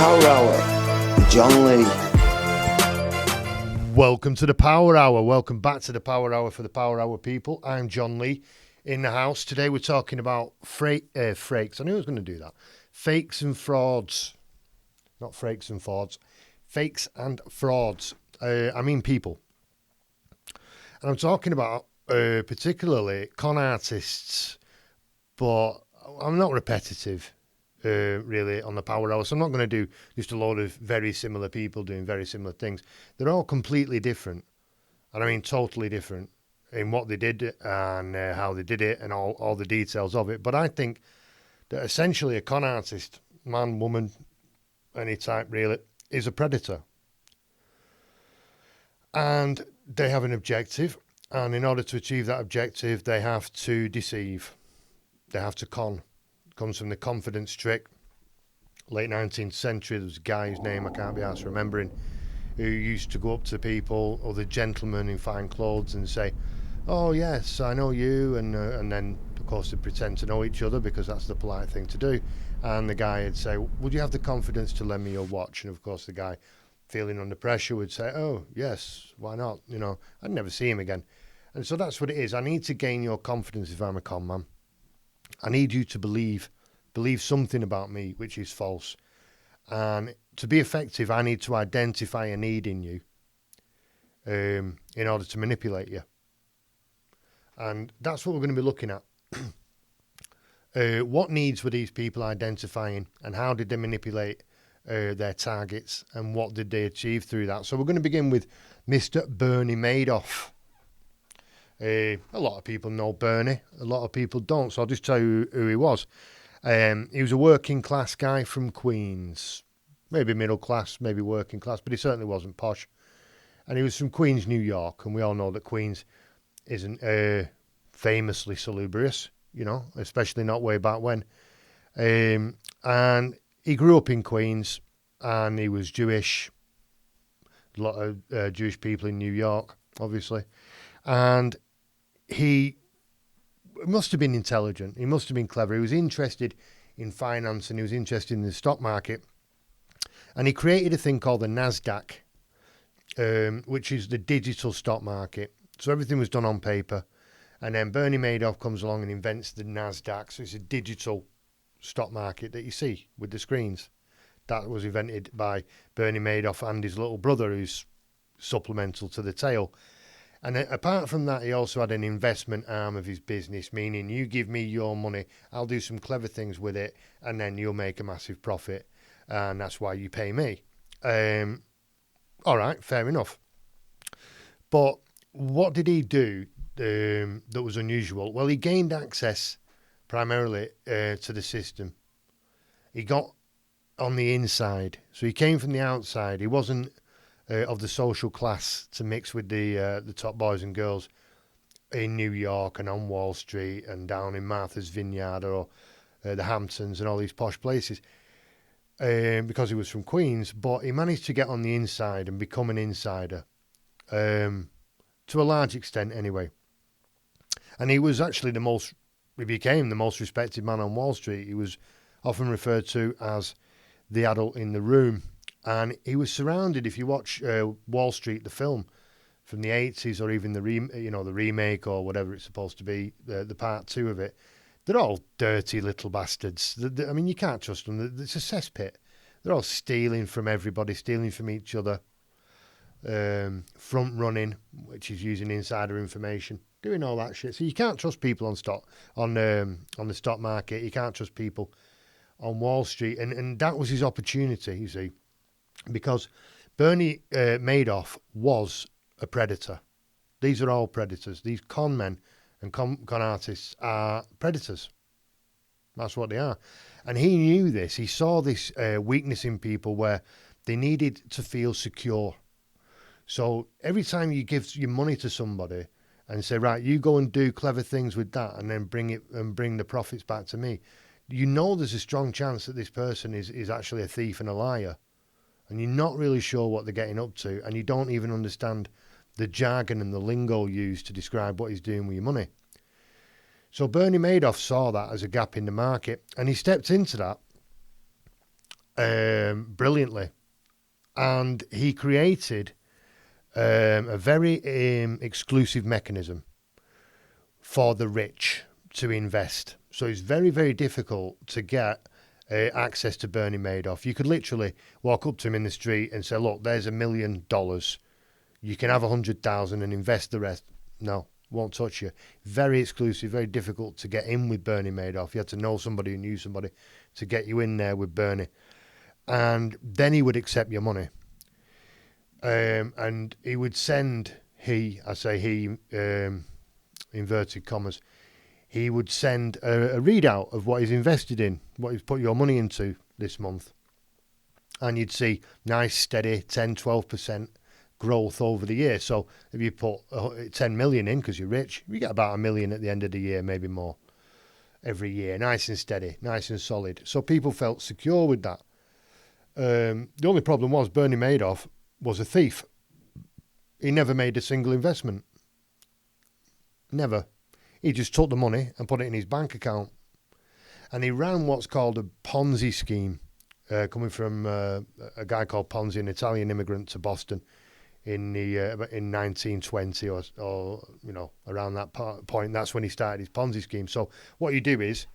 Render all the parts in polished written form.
Power Hour with John Lee. Welcome to the Power Hour. Welcome back to the Power Hour for the Power Hour people. I'm John Lee in the house. Today we're talking about fakes. I knew I was going to do that. Fakes and frauds. Not frakes and frauds. Fakes and frauds. I mean people. And I'm talking about particularly con artists, but I'm not repetitive. Really on the Power Hour, so I'm not going to do just a load of very similar people doing very similar things. They're all completely different, and I mean totally different in what they did and how they did it and all the details of it. But I think that essentially a con artist, man, woman, any type really, is a predator, and they have an objective, and in order to achieve that objective they have to deceive, they have to con. Comes from the confidence trick. Late 19th century, there was a guy whose name I can't be asked remembering, who used to go up to people, other gentlemen in fine clothes, and say, "Oh yes, I know you," and then of course they pretend to know each other because that's the polite thing to do. And the guy would say, "Would you have the confidence to lend me your watch?" And of course the guy, feeling under pressure, would say, "Oh yes, why not? You know, I'd never see him again." And so that's what it is. I need to gain your confidence if I'm a con man. I need you to believe something about me which is false. And to be effective, I need to identify a need in you in order to manipulate you. And that's what we're going to be looking at. What needs were these people identifying, and how did they manipulate their targets, and what did they achieve through that? So we're going to begin with Mr. Berine Madoff. A lot of people know Bernie, a lot of people don't, so I'll just tell you who he was. He was a working class guy from Queens, maybe middle class, maybe working class, but he certainly wasn't posh. And he was from Queens, New York, and we all know that Queens isn't famously salubrious, you know, especially not way back when. And he grew up in Queens, and he was Jewish, a lot of Jewish people in New York, obviously. And he must have been intelligent. He must have been clever. He was interested in finance, and he was interested in the stock market. And he created a thing called the NASDAQ, which is the digital stock market. So everything was done on paper. And then Bernie Madoff comes along and invents the NASDAQ. So it's a digital stock market that you see with the screens. That was invented by Bernie Madoff and his little brother, who's supplemental to the tale. And apart from that, he also had an investment arm of his business, meaning you give me your money, I'll do some clever things with it, and then you'll make a massive profit. And that's why you pay me. All right, fair enough. But what did he do that was unusual? Well, he gained access primarily to the system. He got on the inside. So he came from the outside. He wasn't of the social class to mix with the top boys and girls in New York and on Wall Street and down in Martha's Vineyard or the Hamptons and all these posh places, because he was from Queens. But he managed to get on the inside and become an insider, to a large extent anyway. And he was actually he became the most respected man on Wall Street. He was often referred to as the adult in the room. And he was surrounded, if you watch Wall Street, the film from the 80s, or even the remake or whatever it's supposed to be, the part 2 of it, they're all dirty little bastards. I mean, you can't trust them. It's a cesspit. They're all stealing from everybody, stealing from each other, front running, which is using insider information, doing all that shit. So you can't trust people on the stock market. You can't trust people on Wall Street. And that was his opportunity, you see. Because Bernie Madoff was a predator. These are all predators. These con men and con artists are predators. That's what they are. And he knew this. He saw this weakness in people where they needed to feel secure. So every time you give your money to somebody and say, right, you go and do clever things with that and then bring the profits back to me, you know there's a strong chance that this person is actually a thief and a liar. And you're not really sure what they're getting up to, and you don't even understand the jargon and the lingo used to describe what he's doing with your money. So Bernie Madoff saw that as a gap in the market, and he stepped into that brilliantly. And he created a very exclusive mechanism for the rich to invest. So it's very, very difficult to get access to Bernie Madoff. You could literally walk up to him in the street and say, look, there's $1 million. You can have 100,000 and invest the rest. No, won't touch you. Very exclusive, very difficult to get in with Bernie Madoff. You had to know somebody who knew somebody to get you in there with Bernie. And then he would accept your money. And he would send, inverted commas, he would send a readout of what he's invested in, what he's put your money into this month. And you'd see nice, steady 10, 12% growth over the year. So if you put 10 million in because you're rich, you get about $1 million at the end of the year, maybe more, every year. Nice and steady, nice and solid. So people felt secure with that. The only problem was Bernie Madoff was a thief. He never made a single investment. Never. He just took the money and put it in his bank account. And he ran what's called a Ponzi scheme, coming from a guy called Ponzi, an Italian immigrant to Boston in 1920 or around that point. That's when he started his Ponzi scheme. So what you do is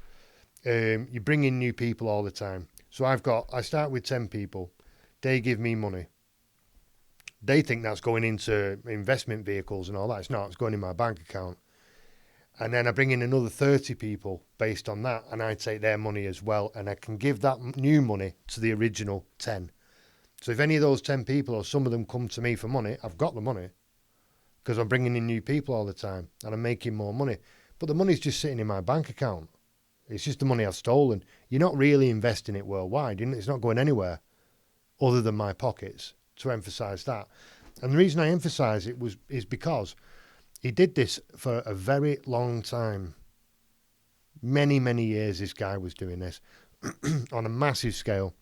you bring in new people all the time. So I start with 10 people. They give me money. They think that's going into investment vehicles and all that. It's not. It's going in my bank account. And then I bring in another 30 people based on that, and I take their money as well, and I can give that new money to the original 10. So if any of those 10 people or some of them come to me for money, I've got the money because I'm bringing in new people all the time and I'm making more money. But the money's just sitting in my bank account. It's just the money I've stolen. You're not really investing it worldwide. It's not going anywhere other than my pockets, to emphasise that. And the reason I emphasise it is because he did this for a very long time. Many, many years this guy was doing this on a massive scale.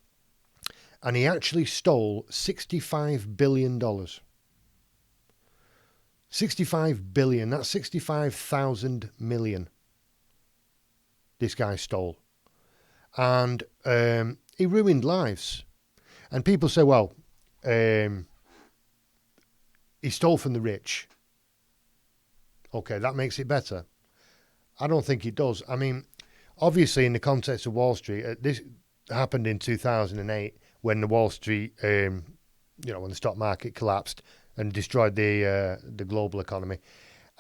And he actually stole $65 billion. 65 billion, that's 65,000 million. This guy stole. And he ruined lives. And people say, well, he stole from the rich. Okay, that makes it better. I don't think it does. I mean, obviously in the context of Wall Street, this happened in 2008 when the Wall Street, when the stock market collapsed and destroyed the global economy.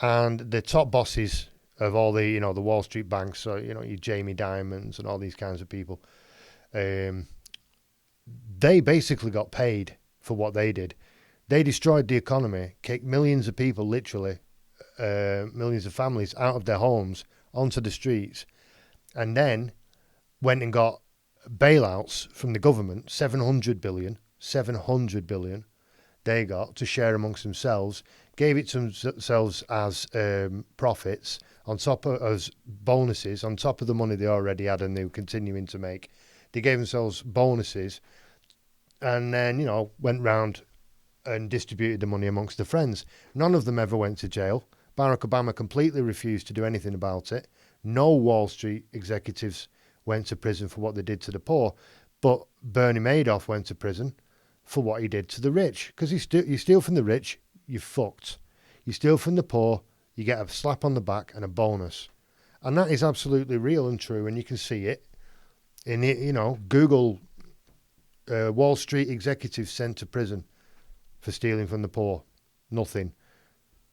And the top bosses of all the, the Wall Street banks, so, your Jamie Dimons and all these kinds of people, they basically got paid for what they did. They destroyed the economy, kicked millions of people, literally, millions of families out of their homes onto the streets, and then went and got bailouts from the government, 700 billion they got to share amongst themselves, gave it to themselves as profits on top of as bonuses on top of the money they already had and they were continuing to make. They gave themselves bonuses and then, went round and distributed the money amongst their friends. None of them ever went to jail. Barack Obama completely refused to do anything about it. No Wall Street executives went to prison for what they did to the poor. But Bernie Madoff went to prison for what he did to the rich. Because you steal from the rich, you're fucked. You steal from the poor, you get a slap on the back and a bonus. And that is absolutely real and true, and you can see it. In Google Wall Street executives sent to prison for stealing from the poor. Nothing.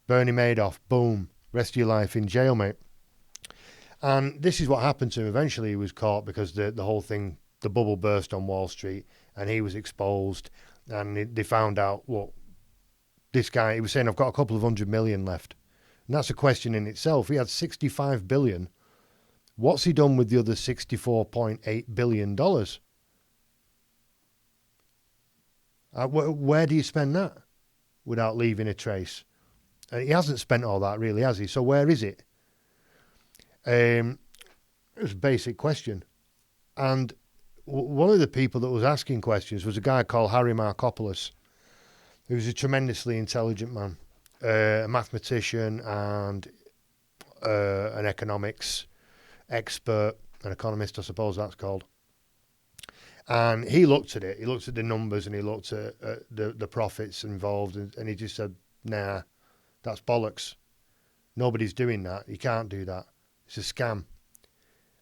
Bernie Madoff, boom, rest of your life in jail, mate. And this is what happened to him. Eventually he was caught because the whole thing, the bubble burst on Wall Street and he was exposed and they found out, well, this guy, he was saying, I've got a couple of 100 million left. And that's a question in itself. He had 65 billion. What's he done with the other $64.8 billion? Where do you spend that without leaving a trace? He hasn't spent all that, really, has he? So where is it? It was a basic question. And one of the people that was asking questions was a guy called Harry Markopoulos, who was a tremendously intelligent man, a mathematician and an economics expert, an economist, I suppose that's called. And he looked at it. He looked at the numbers and he looked at the profits involved, and he just said, "Nah, that's bollocks. Nobody's doing that. You can't do that. It's a scam."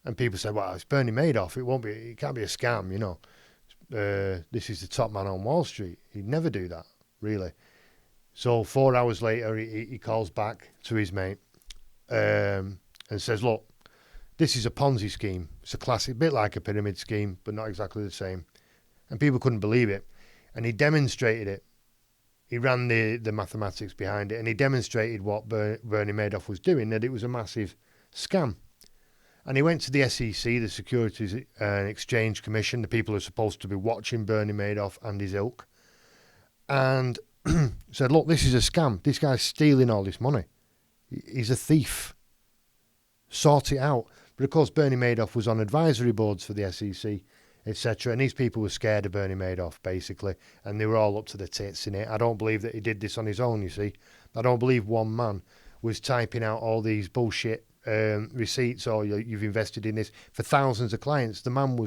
And people said, "Well, it's Bernie Madoff. It won't be. It can't be a scam, you know. This is the top man on Wall Street. He'd never do that, really." So 4 hours later, he calls back to his mate and says, "Look, this is a Ponzi scheme. It's a classic, bit like a pyramid scheme, but not exactly the same." And people couldn't believe it. And he demonstrated it. He ran the mathematics behind it, and he demonstrated what Bernie Madoff was doing, that it was a massive scam. And he went to the SEC, the Securities and Exchange Commission, the people who are supposed to be watching Bernie Madoff and his ilk, and said, "Look, this is a scam. This guy's stealing all this money. He's a thief. Sort it out." But of course, Bernie Madoff was on advisory boards for the SEC, etc. And these people were scared of Bernie Madoff, basically, and they were all up to their tits in it. I don't believe that he did this on his own, you see. I don't believe one man was typing out all these bullshit receipts, or you've invested in this, for thousands of clients. The man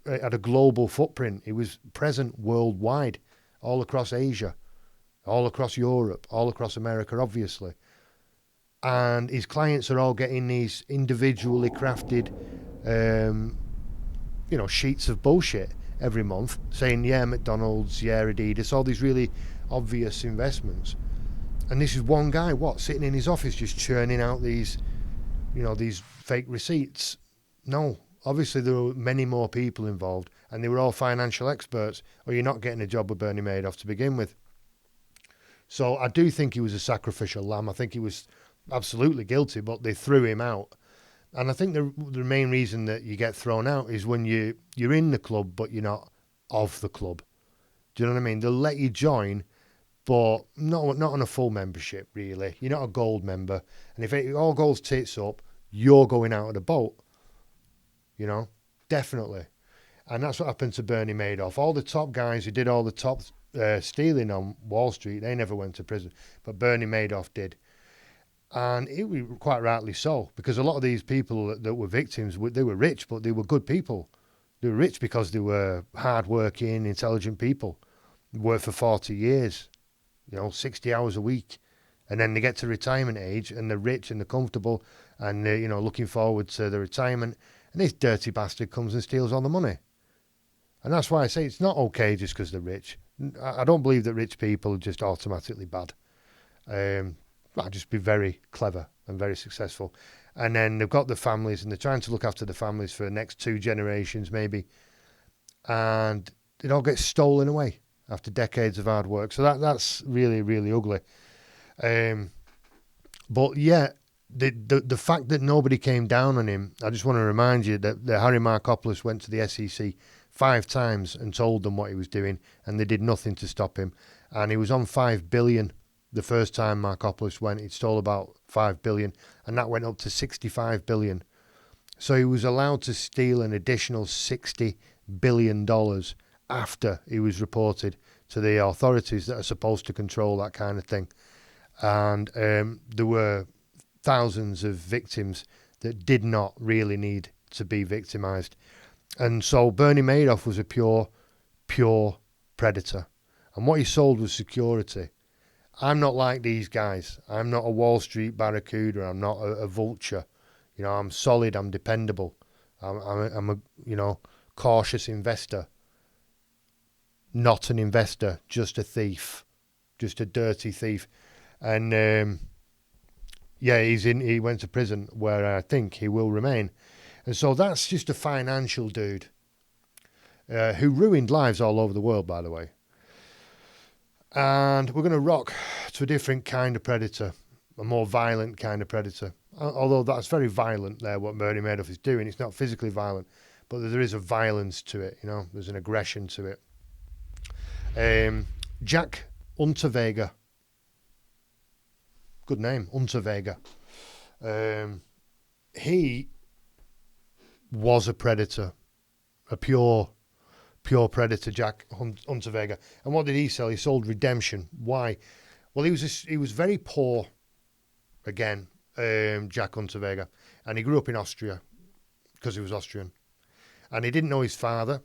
had a global footprint. He was present worldwide, all across Asia, all across Europe, all across America, obviously. And his clients are all getting these individually crafted, sheets of bullshit every month, saying, yeah, McDonald's, yeah, Adidas, all these really obvious investments. And this is one guy, sitting in his office just churning out these fake receipts. No, obviously there were many more people involved, and they were all financial experts, or you're not getting a job with Bernie Madoff to begin with. So I do think he was a sacrificial lamb. I think he was absolutely guilty, but they threw him out. And I think the main reason that you get thrown out is when you're in the club, but you're not of the club. Do you know what I mean? They'll let you join, but not on a full membership, really. You're not a gold member. And if it all goes tits up, you're going out of the boat. Definitely. And that's what happened to Bernie Madoff. All the top guys who did all the top stealing on Wall Street, they never went to prison. But Bernie Madoff did. And it was quite rightly so, because a lot of these people that were victims, they were rich, but they were good people. They were rich because they were hard-working, intelligent people. They worked for 40 years, 60 hours a week. And then they get to retirement age, and they're rich and they're comfortable, and they're, looking forward to the retirement. And this dirty bastard comes and steals all the money. And that's why I say it's not okay just because they're rich. I don't believe that rich people are just automatically bad. I'll just be very clever and very successful. And then they've got the families, and they're trying to look after the families for the next 2 generations maybe. And it all gets stolen away after decades of hard work. So that's really, really ugly. But yeah, the fact that nobody came down on him, I just want to remind you that Harry Markopoulou went to the SEC 5 times and told them what he was doing, and they did nothing to stop him. And he was on 5 billion. The first time Markopoulou went, he'd stole about 5 billion, and that went up to 65 billion. So he was allowed to steal an additional $60 billion after he was reported to the authorities that are supposed to control that kind of thing. And there were thousands of victims that did not really need to be victimized. And so Bernie Madoff was a pure predator. And what he sold was security. I'm not like these guys. I'm not a Wall Street barracuda. I'm not a vulture. I'm solid. I'm dependable. I'm a cautious investor. Not an investor, just a thief, just a dirty thief. And he went to prison, where I think he will remain. And so that's just a financial dude who ruined lives all over the world, by the way. And we're going to rock to a different kind of predator, a more violent kind of predator. Although that's very violent there, what Bernie Madoff is doing. It's not physically violent, but there is a violence to it, There's an aggression to it. Jack Unterweger. Good name, Unterweger. He was a predator, a pure predator, Jack Unterweger. And what did he sell? He sold redemption. Why? Well, he was very poor. Again, Jack Unterweger, and he grew up in Austria because he was Austrian, and he didn't know his father.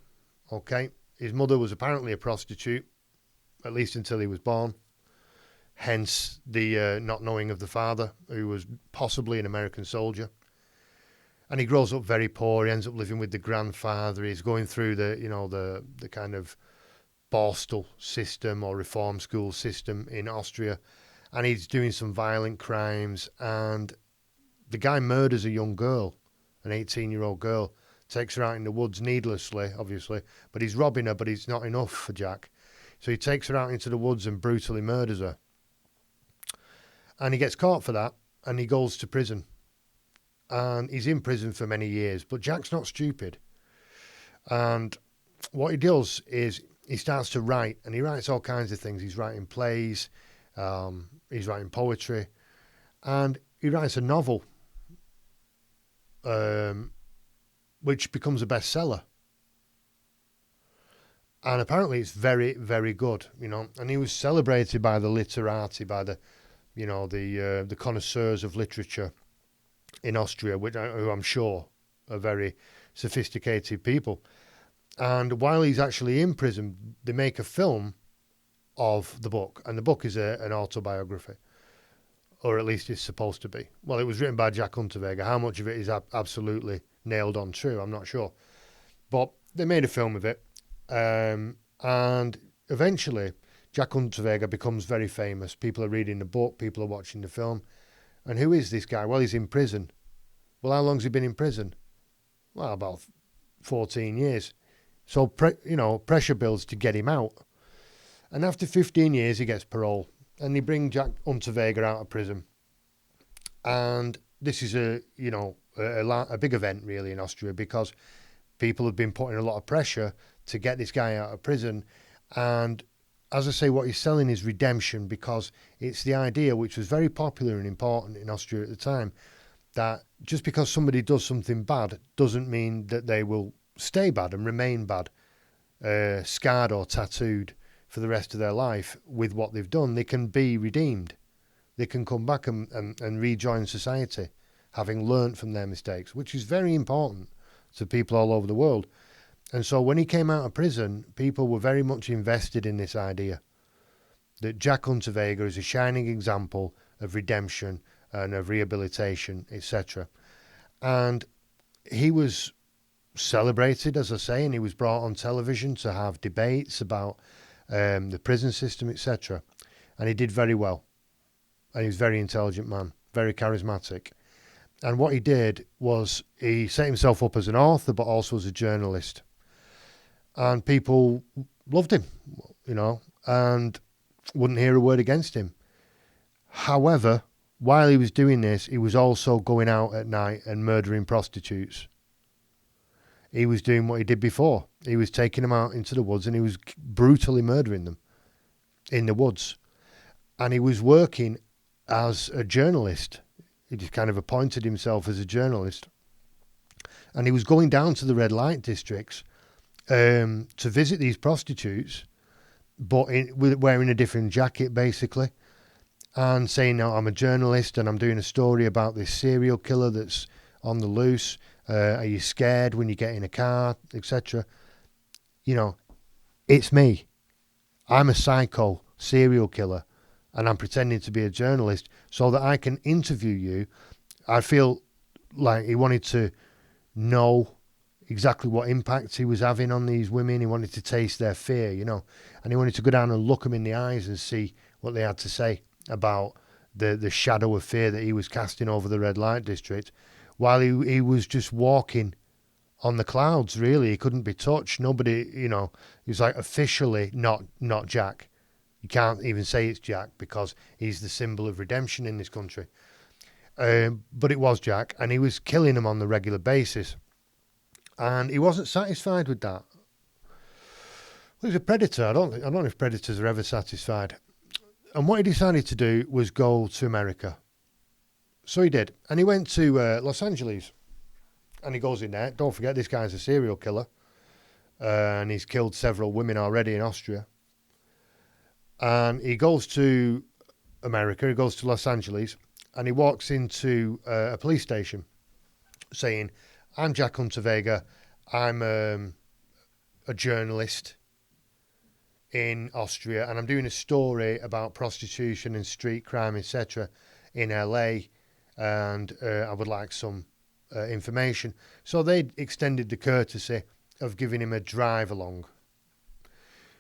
Okay, his mother was apparently a prostitute, at least until he was born. Hence the not knowing of the father, who was possibly an American soldier. And he grows up very poor. He ends up living with the grandfather. He's going through the kind of Borstal system or reform school system in Austria, and he's doing some violent crimes. And the guy murders a young girl, an 18-year-old girl, takes her out in the woods needlessly, obviously, but he's robbing her, but it's not enough for Jack. So he takes her out into the woods and brutally murders her. And he gets caught for that, and he goes to prison. And he's in prison for many years, but Jack's not stupid. And what he does is he starts to write, and he writes all kinds of things. He's writing plays, he's writing poetry, and he writes a novel, which becomes a bestseller. And apparently it's very, very good, and he was celebrated by the literati, by the connoisseurs of literature in Austria, who I'm sure are very sophisticated people. And while he's actually in prison, they make a film of the book, and the book is an autobiography, or at least it's supposed to be. Well, it was written by Jack Unterweger. How much of it is absolutely nailed on true, I'm not sure. But they made a film of it, and eventually Jack Unterweger becomes very famous. People are reading the book, people are watching the film. And who is this guy? Well, he's in prison. Well, how long's he been in prison? Well, about 14 years. So, pressure builds to get him out. And after 15 years, he gets parole. And they bring Jack Unterweger out of prison. And this is a big event, really, in Austria, because people have been putting a lot of pressure to get this guy out of prison. And as I say, what he's selling is redemption, because it's the idea, which was very popular and important in Austria at the time, that just because somebody does something bad doesn't mean that they will stay bad and remain bad, scarred or tattooed for the rest of their life with what they've done. They can be redeemed. They can come back and rejoin society, having learnt from their mistakes, which is very important to people all over the world. And so when he came out of prison, people were very much invested in this idea that Jack Unterweger is a shining example of redemption and of rehabilitation, etc. And he was celebrated, as I say, and he was brought on television to have debates about the prison system, etc. And he did very well. And he was a very intelligent man, very charismatic. And what he did was he set himself up as an author, but also as a journalist. And people loved him, and wouldn't hear a word against him. However, while he was doing this, he was also going out at night and murdering prostitutes. He was doing what he did before. He was taking them out into the woods and he was brutally murdering them in the woods. And he was working as a journalist. He just kind of appointed himself as a journalist. And he was going down to the red light districts to visit these prostitutes, but wearing a different jacket, basically, and saying, "No, I'm a journalist and I'm doing a story about this serial killer that's on the loose. Are you scared when you get in a car, etc.? It's me. I'm a psycho serial killer, and I'm pretending to be a journalist so that I can interview you." I feel like he wanted to know exactly what impact he was having on these women. He wanted to taste their fear, and he wanted to go down and look them in the eyes and see what they had to say about the shadow of fear that he was casting over the red light district, while he was just walking on the clouds. Really, he couldn't be touched. Nobody, he was like officially not Jack. You can't even say it's Jack because he's the symbol of redemption in this country. But it was Jack, and he was killing them on the regular basis. And he wasn't satisfied with that. Well, he's a predator. I don't know if predators are ever satisfied. And what he decided to do was go to America. So he did. And he went to Los Angeles. And he goes in there. Don't forget, this guy's a serial killer. And he's killed several women already in Austria. And he goes to America. He goes to Los Angeles. And he walks into a police station saying, "I'm Jack Unterweger. I'm a journalist in Austria, and I'm doing a story about prostitution and street crime, etc., in LA, and I would like some information. So they extended the courtesy of giving him a drive along.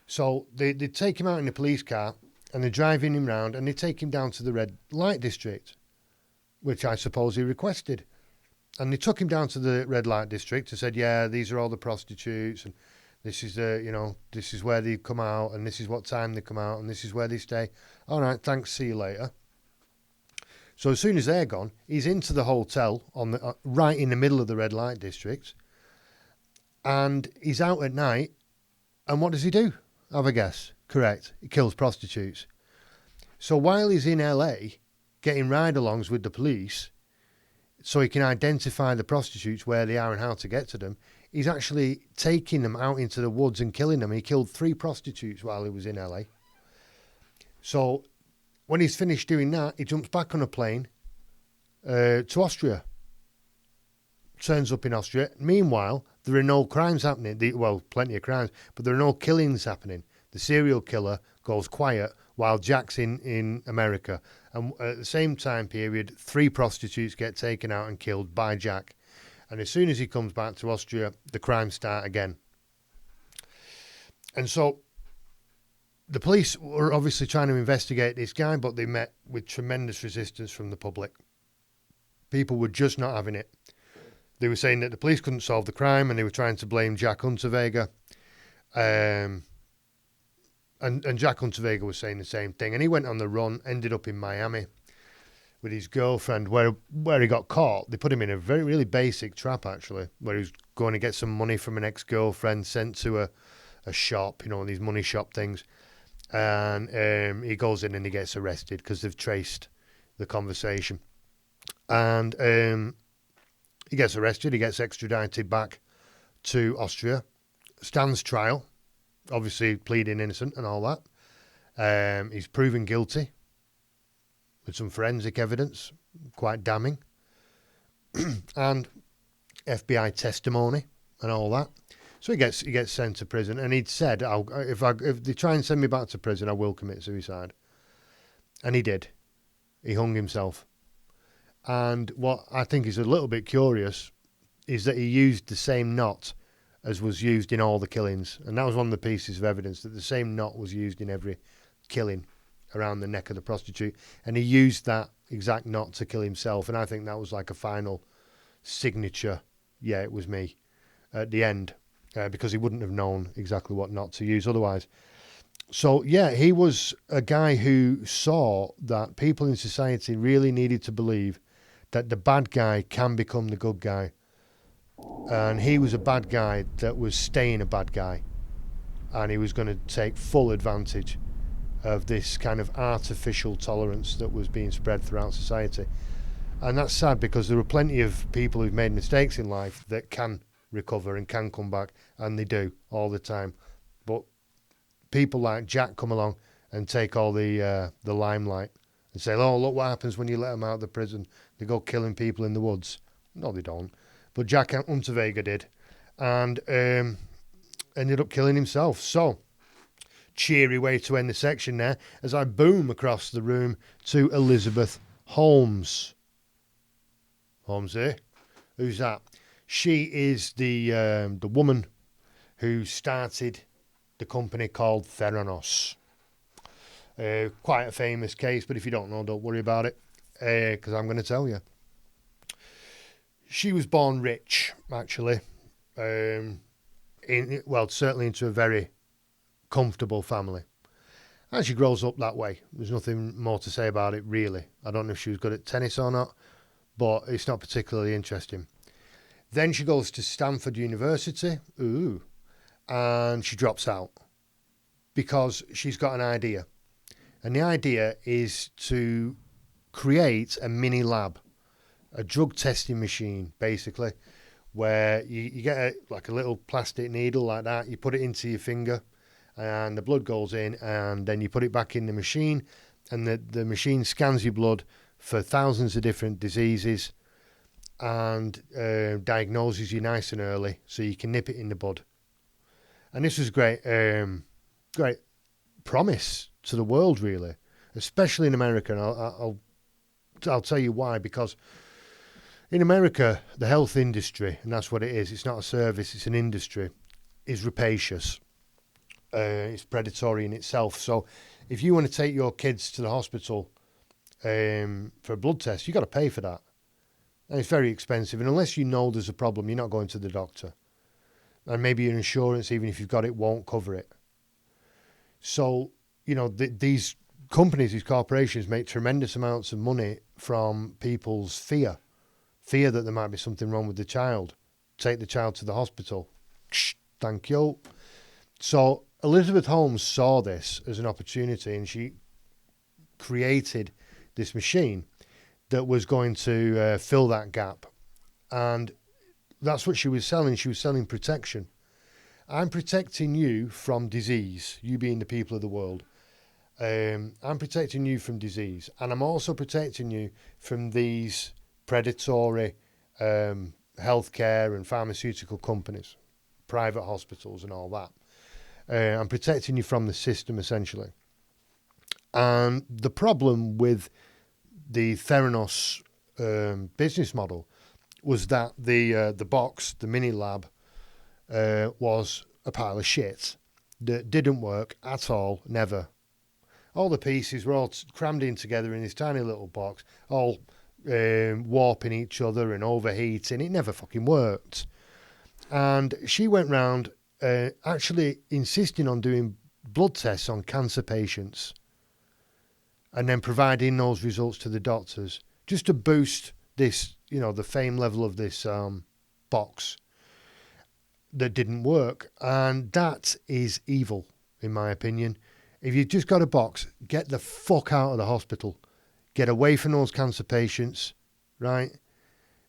So they take him out in a police car, and they're driving him round, and they take him down to the red light district, which I suppose he requested. And they took him down to the red light district and said, yeah, these are all the prostitutes, and this is this is where they come out, and this is what time they come out, and this is where they stay. All right, thanks, see you later. So as soon as they're gone, he's into the hotel on the right in the middle of the red light district, and he's out at night. And what does he do? Have a guess. Correct. He kills prostitutes. So while he's in LA getting ride-alongs with the police so he can identify the prostitutes, where they are and how to get to them, he's actually taking them out into the woods and killing them. He killed 3 prostitutes while he was in LA. So when he's finished doing that, he jumps back on a plane to Austria. Turns up in Austria. Meanwhile, there are no crimes happening. Well, plenty of crimes, but there are no killings happening. The serial killer goes quiet while Jack's in America. And at the same time period, 3 prostitutes get taken out and killed by Jack. And as soon as he comes back to Austria, the crimes start again. And so the police were obviously trying to investigate this guy, but they met with tremendous resistance from the public. People were just not having it. They were saying that the police couldn't solve the crime, and they were trying to blame Jack Unterweger. And Jack Unterweger was saying the same thing. And he went on the run, ended up in Miami with his girlfriend, where he got caught. They put him in a really basic trap, actually, where he was going to get some money from an ex-girlfriend, sent to a shop, these money shop things. And he goes in and he gets arrested because they've traced the conversation. And he gets arrested. He gets extradited back to Austria, stands trial, obviously pleading innocent and all that. He's proven guilty with some forensic evidence, quite damning, and FBI testimony and all that. So he gets sent to prison, and he'd said, if they try and send me back to prison, I will commit suicide. And he did. He hung himself. And what I think is a little bit curious is that he used the same knot as was used in all the killings. And that was one of the pieces of evidence, that the same knot was used in every killing around the neck of the prostitute. And he used that exact knot to kill himself. And I think that was like a final signature, yeah, it was me, at the end. Because he wouldn't have known exactly what knot to use otherwise. So, yeah, he was a guy who saw that people in society really needed to believe that the bad guy can become the good guy. And he was a bad guy that was staying a bad guy. And he was going to take full advantage of this kind of artificial tolerance that was being spread throughout society. And that's sad, because there are plenty of people who've made mistakes in life that can recover and can come back, and they do all the time. But people like Jack come along and take all the limelight and say, oh, look what happens when you let them out of the prison. They go killing people in the woods. No, they don't. But Jack Unterweger did, and ended up killing himself. So, cheery way to end the section there, as I boom across the room to Elizabeth Holmes. Holmes, eh? Who's that? She is the woman who started the company called Theranos. Quite a famous case, but if you don't know, don't worry about it, because I'm going to tell you. She was born rich, actually. Certainly into a very comfortable family. And she grows up that way. There's nothing more to say about it, really. I don't know if she was good at tennis or not, but it's not particularly interesting. Then she goes to Stanford University, and she drops out because she's got an idea. And the idea is to create a mini lab, a drug testing machine, basically, where you get a little plastic needle like that, you put it into your finger, and the blood goes in, and then you put it back in the machine, and the machine scans your blood for thousands of different diseases, and diagnoses you nice and early, so you can nip it in the bud. And this was great promise to the world, really, especially in America. And I'll tell you why. Because in America, the health industry, and that's what it is. It's not a service; it's an industry. Is rapacious. It's predatory in itself. So, if you want to take your kids to the hospital for a blood test, you got to pay for that, and it's very expensive. And unless you know there's a problem, you're not going to the doctor. And maybe your insurance, even if you've got it, won't cover it. So, these companies, these corporations make tremendous amounts of money from people's fear that there might be something wrong with the child. Take the child to the hospital. Thank you. So Elizabeth Holmes saw this as an opportunity, and she created this machine that was going to fill that gap. And that's what she was selling. She was selling protection. I'm protecting you from disease, you being the people of the world. I'm protecting you from disease. And I'm also protecting you from these predatory healthcare and pharmaceutical companies, private hospitals and all that. I'm protecting you from the system, essentially. And the problem with the Theranos business model was that the box, the mini lab, was a pile of shit that didn't work at all, never. All the pieces were all crammed in together in this tiny little box, all warping each other and overheating. It never fucking worked. And she went round actually insisting on doing blood tests on cancer patients and then providing those results to the doctors just to boost this, the fame level of this box that didn't work. And that is evil, in my opinion. If you've just got a box, get the fuck out of the hospital. Get away from those cancer patients, right?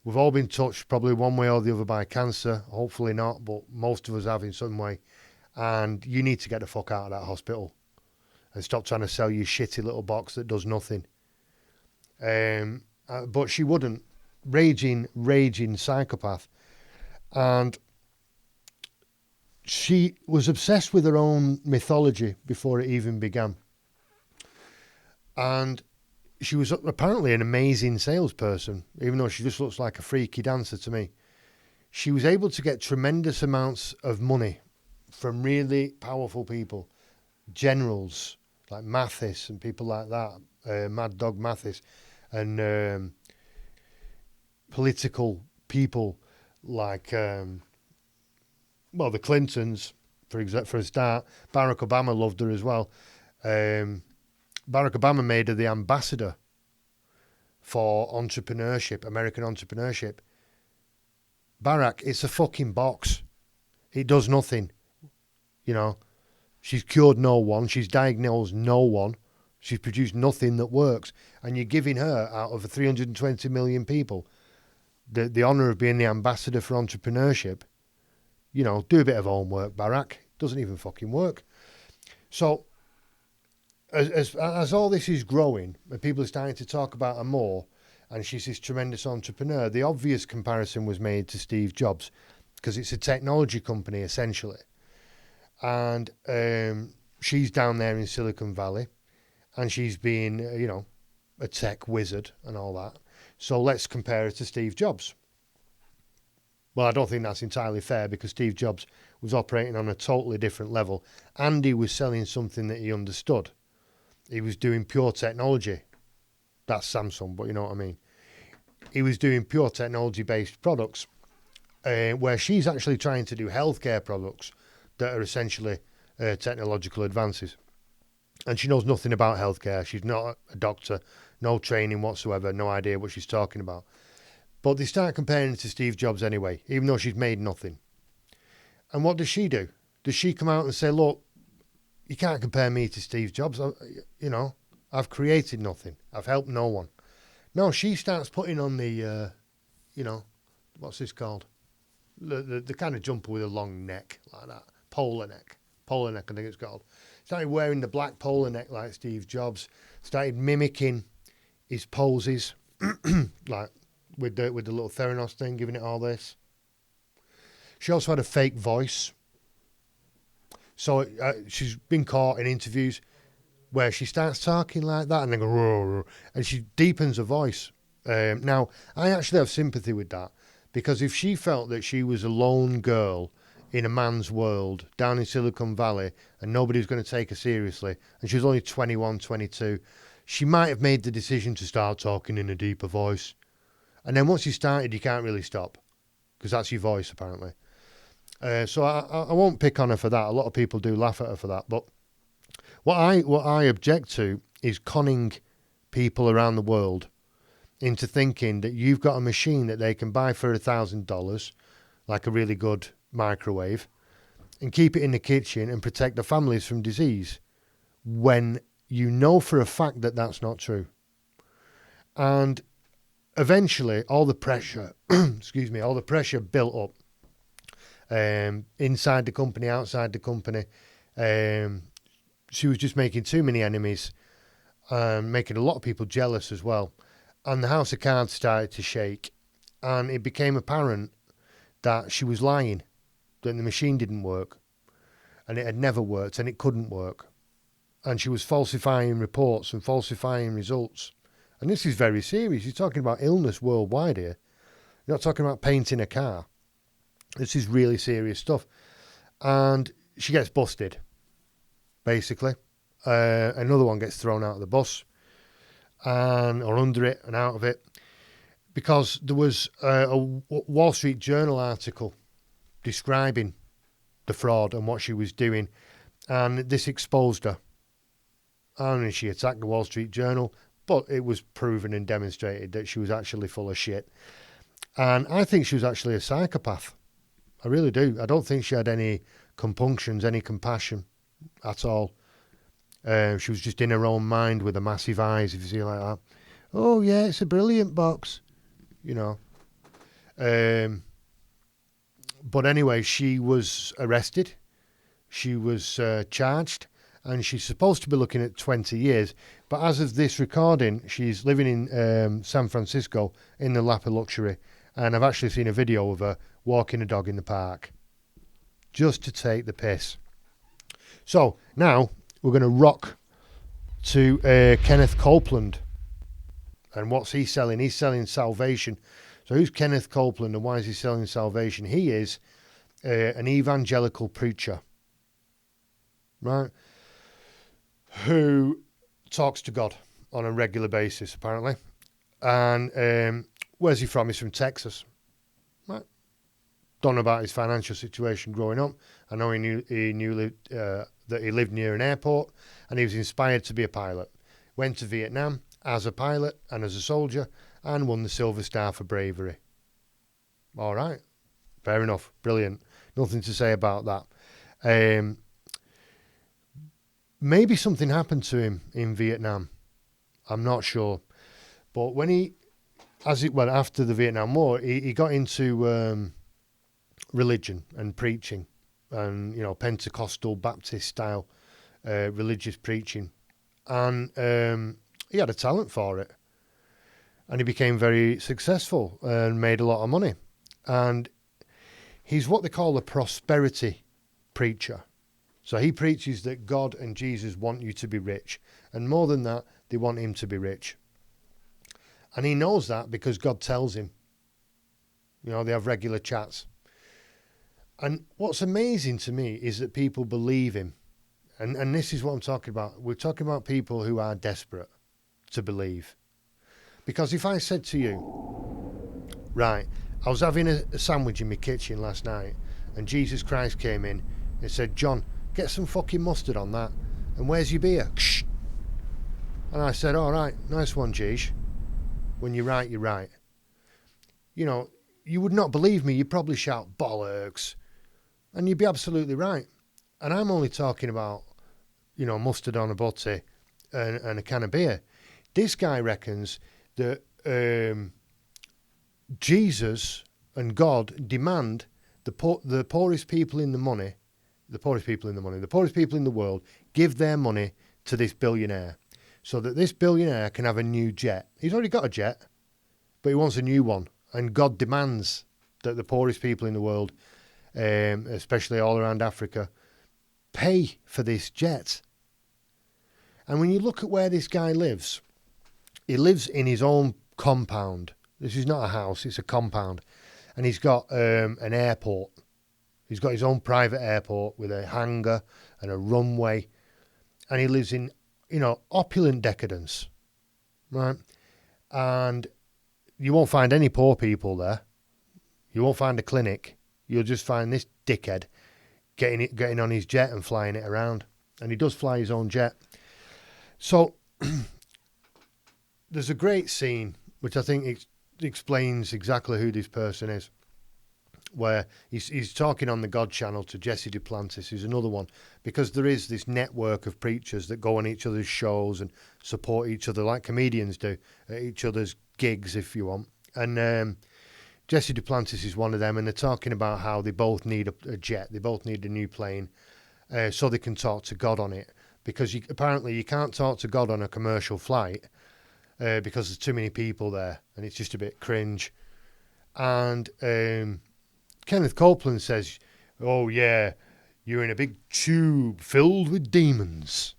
We've all been touched probably one way or the other by cancer. Hopefully not, but most of us have in some way. And you need to get the fuck out of that hospital and stop trying to sell your shitty little box that does nothing. But she wouldn't. Raging psychopath. And she was obsessed with her own mythology before it even began. And she was apparently an amazing salesperson, even though she just looks like a freaky dancer to me. She was able to get tremendous amounts of money from really powerful people, generals like Mathis and people like that, Mad Dog Mathis, and political people like, the Clintons, for a start. Barack Obama loved her as well. Barack Obama made her the ambassador for entrepreneurship, American entrepreneurship. Barack, it's a fucking box. It does nothing. She's cured no one. She's diagnosed no one. She's produced nothing that works. And you're giving her, out of 320 million people, the honour of being the ambassador for entrepreneurship. Do a bit of homework, Barack. Doesn't even fucking work. So, as all this is growing, and people are starting to talk about her more, and she's this tremendous entrepreneur, the obvious comparison was made to Steve Jobs, because it's a technology company, essentially. And she's down there in Silicon Valley, and she's being, a tech wizard and all that. So let's compare her to Steve Jobs. Well, I don't think that's entirely fair, because Steve Jobs was operating on a totally different level. And he was selling something that he understood. He was doing pure technology. That's Samsung, but you know what I mean. He was doing pure technology-based products, where she's actually trying to do healthcare products that are essentially technological advances. And she knows nothing about healthcare. She's not a doctor, no training whatsoever, no idea what she's talking about. But they start comparing it to Steve Jobs anyway, even though she's made nothing. And what does she do? Does she come out and say, look, you can't compare me to Steve Jobs. I've created nothing. I've helped no one. No, she starts putting on the, what's this called? The kind of jumper with a long neck like that. Polar neck, I think it's called. Started wearing the black polar neck like Steve Jobs. Started mimicking his poses, like with the little Theranos thing, giving it all this. She also had a fake voice. So she's been caught in interviews where she starts talking like that and then go, "Roar," and she deepens her voice. Now, I actually have sympathy with that, because if she felt that she was a lone girl in a man's world down in Silicon Valley and nobody was going to take her seriously, and she was only 21, 22, she might have made the decision to start talking in a deeper voice. And then once you started, you can't really stop, because that's your voice, apparently. So I won't pick on her for that. A lot of people do laugh at her for that. But what I object to is conning people around the world into thinking that you've got a machine that they can buy for $1,000, like a really good microwave, and keep it in the kitchen and protect the families from disease, when you know for a fact that that's not true. And eventually, all the pressure, all the pressure built up inside the company, outside the company. She was just making too many enemies, making a lot of people jealous as well. And the house of cards started to shake, and it became apparent that she was lying, that the machine didn't work, and it had never worked, and it couldn't work. And she was falsifying reports and falsifying results. And this is very serious. You're talking about illness worldwide here. You're not talking about painting a car. This is really serious stuff. And she gets busted, basically. Another one gets thrown out of the bus, or under it and out of it, because there was a Wall Street Journal article describing the fraud and what she was doing, and this exposed her. And she attacked the Wall Street Journal, but it was proven and demonstrated that she was actually full of shit. And I think she was actually a psychopath. I really do. I don't think she had any compunctions, any compassion at all. She was just in her own mind with the massive eyes, if you see it like that. Oh, yeah, it's a brilliant box, you know. But anyway, she was arrested. She was charged, and she's supposed to be looking at 20 years. But as of this recording, she's living in San Francisco in the lap of luxury. And I've actually seen a video of her walking a dog in the park, just to take the piss. So now we're going to rock to Kenneth Copeland. And what's he selling? He's selling salvation. So who's Kenneth Copeland, and why is he selling salvation? He is an evangelical preacher, right, who talks to God on a regular basis, apparently. And where's he from? He's from Texas. Right. Don't know about his financial situation growing up. I know he knew that he lived near an airport, and he was inspired to be a pilot. Went to Vietnam as a pilot and as a soldier, and won the Silver Star for bravery. All right. Fair enough. Brilliant. Nothing to say about that. Maybe something happened to him in Vietnam. I'm not sure. But when after the Vietnam War, he got into religion and preaching, and, Pentecostal Baptist style religious preaching. And he had a talent for it. And he became very successful and made a lot of money. And he's what they call a prosperity preacher. So he preaches that God and Jesus want you to be rich. And more than that, they want him to be rich. And he knows that because God tells him. They have regular chats. And what's amazing to me is that people believe him. And this is what I'm talking about. We're talking about people who are desperate to believe. Because if I said to you, right, I was having a sandwich in my kitchen last night, and Jesus Christ came in and said, John, get some fucking mustard on that. And where's your beer? And I said, all right, nice one, Jeesh. When you're right, you're right. You would not believe me. You'd probably shout, bollocks. And you'd be absolutely right. And I'm only talking about, mustard on a butty and a can of beer. This guy reckons that Jesus and God demand the poorest people in the poorest people in the world give their money to this billionaire, so that this billionaire can have a new jet. He's already got a jet, but he wants a new one. And God demands that the poorest people in the world, especially all around Africa, pay for this jet. And when you look at where this guy lives, he lives in his own compound. This is not a house, it's a compound. And he's got an airport. He's got his own private airport with a hangar and a runway. And he lives in, opulent decadence, right? And you won't find any poor people there. You won't find a clinic. You'll just find this dickhead getting on his jet and flying it around. And he does fly his own jet. So there's a great scene, which I think explains exactly who this person is, where he's talking on the God channel to Jesse Duplantis, who's another one, because there is this network of preachers that go on each other's shows and support each other like comedians do at each other's gigs, if you want. And Jesse Duplantis is one of them, and they're talking about how they both need a jet, they both need a new plane, so they can talk to God on it, because apparently you can't talk to God on a commercial flight because there's too many people there, and it's just a bit cringe. And Kenneth Copeland says, oh yeah, you're in a big tube filled with demons.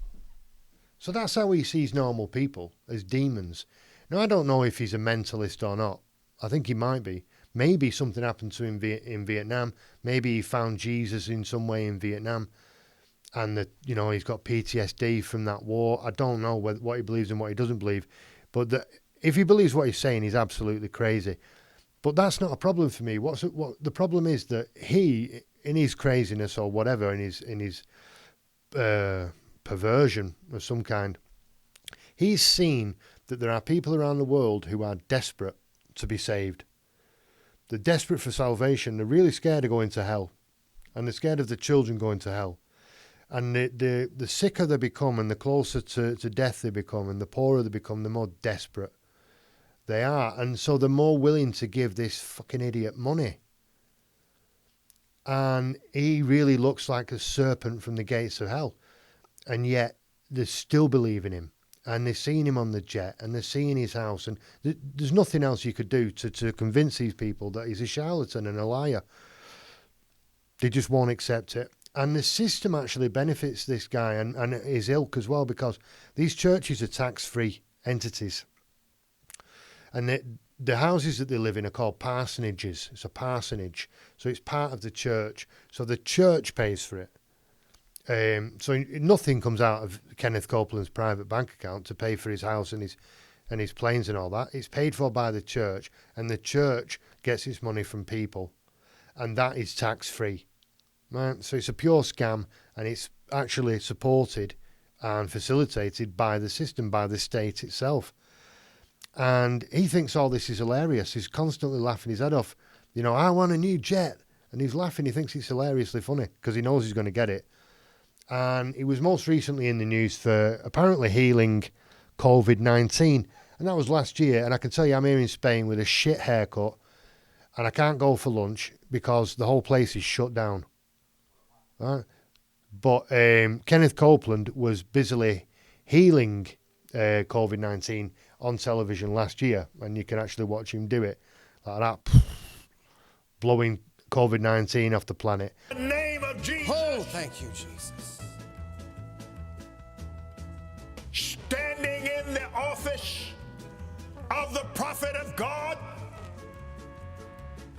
So that's how he sees normal people, as demons. Now, I don't know if he's a mentalist or not. I think he might be. Maybe something happened to him in Vietnam. Maybe he found Jesus in some way in Vietnam, and that he's got PTSD from that war. I don't know what he believes and what he doesn't believe. But if he believes what he's saying, he's absolutely crazy. But that's not a problem for me. What the problem is that he, in his craziness or whatever, in his perversion of some kind, he's seen that there are people around the world who are desperate to be saved. They're desperate for salvation. They're really scared of going to hell, and they're scared of the children going to hell. And the sicker they become, and the closer to death they become, and the poorer they become, the more desperate they are. And so they're more willing to give this fucking idiot money. And he really looks like a serpent from the gates of hell. And yet they still believe in him. And they're seeing him on the jet, and they're seeing his house. And there's nothing else you could do to convince these people that he's a charlatan and a liar. They just won't accept it. And the system actually benefits this guy and his ilk as well, because these churches are tax-free entities. And the houses that they live in are called parsonages. It's a parsonage. So it's part of the church. So the church pays for it. So nothing comes out of Kenneth Copeland's private bank account to pay for his house and his planes and all that. It's paid for by the church, and the church gets its money from people. And that is tax-free. Right? So it's a pure scam, and it's actually supported and facilitated by the system, by the state itself. And he thinks all this is hilarious. He's constantly laughing his head off. I want a new jet. And he's laughing. He thinks it's hilariously funny because he knows he's going to get it. And he was most recently in the news for apparently healing COVID-19. And that was last year. And I can tell you, I'm here in Spain with a shit haircut, and I can't go for lunch because the whole place is shut down. Right? But Kenneth Copeland was busily healing COVID-19 on television last year, and you can actually watch him do it like that, blowing COVID-19 off the planet. In the name of Jesus. Oh, thank you, Jesus. Standing in the office of the prophet of God,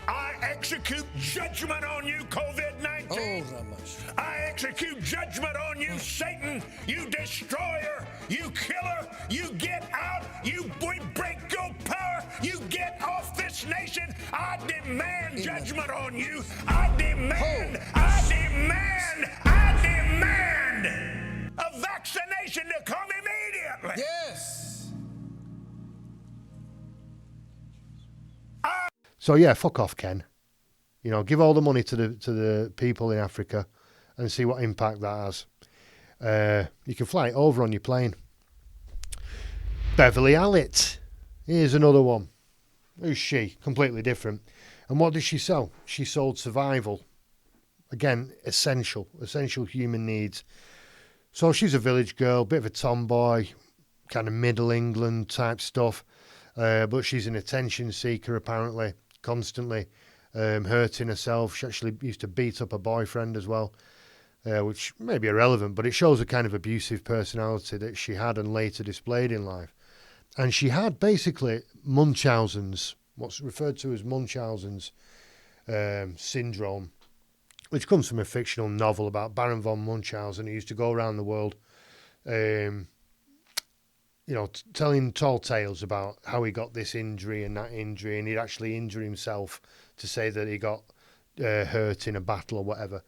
I execute judgment on you, COVID-19. Oh, Ramash. I execute judgment on you, Satan, you destroyer, you killer. You get out. We break your power. You get off this nation. I demand judgment on you. I demand a vaccination to come immediately. Yes. So yeah, fuck off, Ken. Give all the money to the people in Africa and see what impact that has. You can fly it over on your plane. Beverly Allett. Here's another one. Who's she? Completely different. And what did she sell? She sold survival. Again, essential human needs. So she's a village girl, bit of a tomboy, kind of middle England type stuff. But she's an attention seeker, apparently, constantly hurting herself. She actually used to beat up her boyfriend as well. which may be irrelevant, but it shows a kind of abusive personality that she had and later displayed in life. And she had basically Munchausen's, what's referred to as Munchausen's syndrome, which comes from a fictional novel about Baron von Munchausen, who used to go around the world, telling tall tales about how he got this injury and that injury, and he'd actually injure himself to say that he got hurt in a battle or whatever.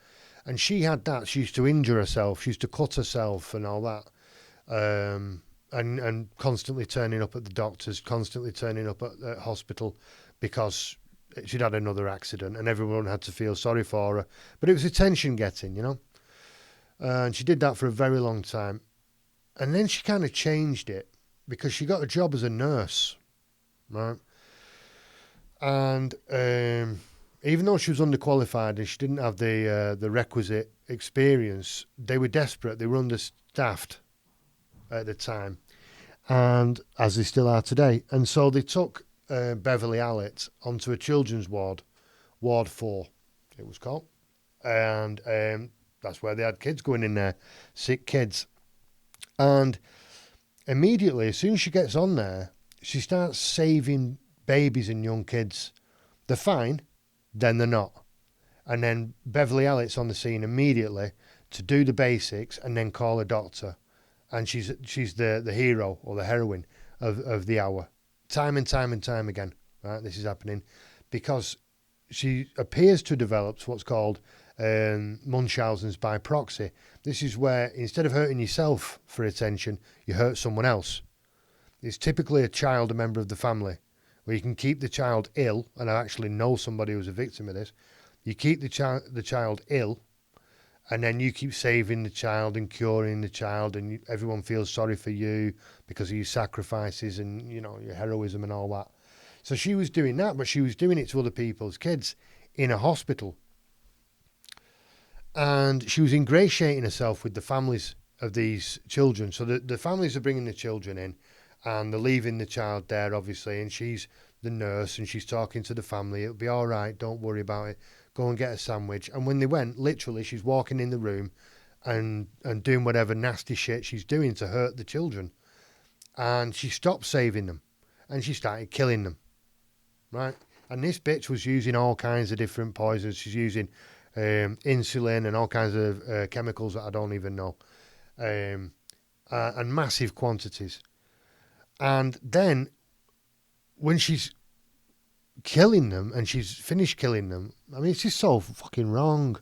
And she had that. She used to injure herself. She used to cut herself and all that. And constantly turning up at the doctors, constantly turning up at the hospital because she'd had another accident and everyone had to feel sorry for her. But it was attention getting, and she did that for a very long time. And then she kind of changed it because she got a job as a nurse, right? And even though she was underqualified and she didn't have the requisite experience, they were desperate. They were understaffed at the time, and as they still are today. And so they took Beverly Allett onto a children's ward, Ward 4, it was called. And that's where they had kids going in there, sick kids. And immediately, as soon as she gets on there, she starts saving babies and young kids. They're fine, then they're not. And then Beverly Allett's on the scene immediately to do the basics and then call a doctor. And she's the hero or the heroine of the hour. Time and time and time again, right? This is happening because she appears to have developed what's called Munchausen's by proxy. This is where instead of hurting yourself for attention, you hurt someone else. It's typically a child, a member of the family, where you can keep the child ill, and I actually know somebody who's a victim of this. You keep the child ill, and then you keep saving the child and curing the child, and everyone feels sorry for you because of your sacrifices and, your heroism and all that. So she was doing that, but she was doing it to other people's kids in a hospital. And she was ingratiating herself with the families of these children. So the families are bringing the children in, and they're leaving the child there, obviously, and she's the nurse, and she's talking to the family. It'll be all right, don't worry about it. Go and get a sandwich. And when they went, literally, she's walking in the room and doing whatever nasty shit she's doing to hurt the children. And she stopped saving them, and she started killing them, right? And this bitch was using all kinds of different poisons. She's using insulin and all kinds of chemicals that I don't even know, and massive quantities. And then when she's killing them and she's finished killing them, I mean, it's just so fucking wrong.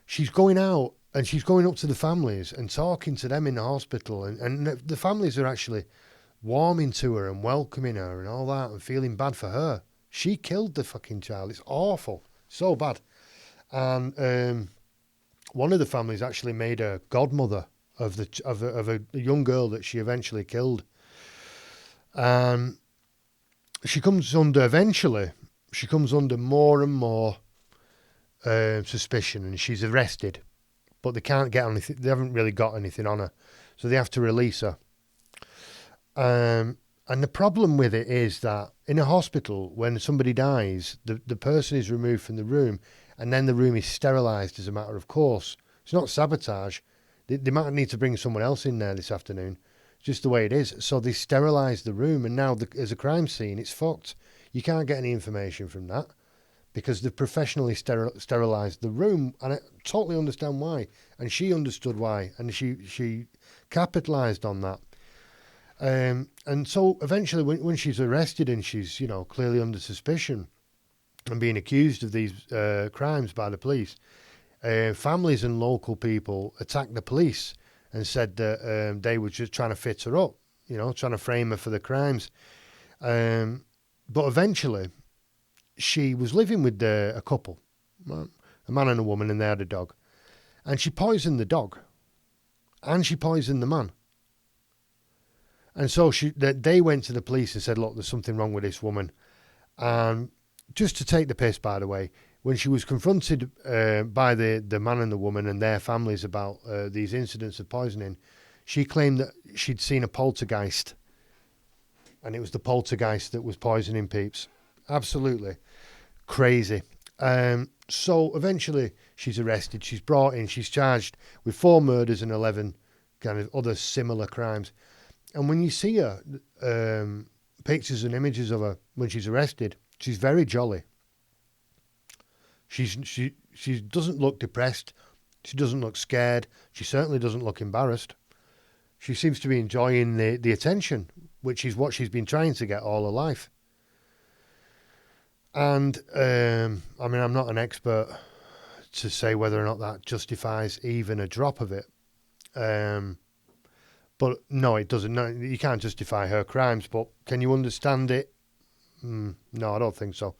She's going out and she's going up to the families and talking to them in the hospital, and the families are actually warming to her and welcoming her and all that and feeling bad for her. She killed the fucking child. It's awful. So bad. And one of the families actually made her godmother of a young girl that she eventually killed. She comes under more and more suspicion, and she's arrested, but they can't get anything. They haven't really got anything on her, so they have to release her. And the problem with it is that in a hospital, when somebody dies, the person is removed from the room, and then the room is sterilised as a matter of course. It's not sabotage. They might need to bring someone else in there this afternoon. It's just the way it is. So they sterilise the room, and now as a crime scene, it's fucked. You can't get any information from that because they've professionally sterilised the room, and I totally understand why. And she understood why, and she capitalised on that. And so eventually when she's arrested and she's, clearly under suspicion and being accused of these crimes by the police, families and local people attacked the police and said that they were just trying to fit her up, trying to frame her for the crimes. But eventually she was living with a couple, a man and a woman, and they had a dog. And she poisoned the dog and she poisoned the man. And so they went to the police and said, look, there's something wrong with this woman. And just to take the piss, by the way, when she was confronted by the man and the woman and their families about these incidents of poisoning, she claimed that she'd seen a poltergeist. And it was the poltergeist that was poisoning peeps. Absolutely crazy. So eventually she's arrested. She's brought in. She's charged with 4 murders and 11 kind of other similar crimes. And when you see her, pictures and images of her when she's arrested, she's very jolly. She doesn't look depressed. She doesn't look scared. She certainly doesn't look embarrassed. She seems to be enjoying the attention, which is what she's been trying to get all her life. And, I mean, I'm not an expert to say whether or not that justifies even a drop of it. But no, it doesn't. No, you can't justify her crimes, but can you understand it? No, I don't think so.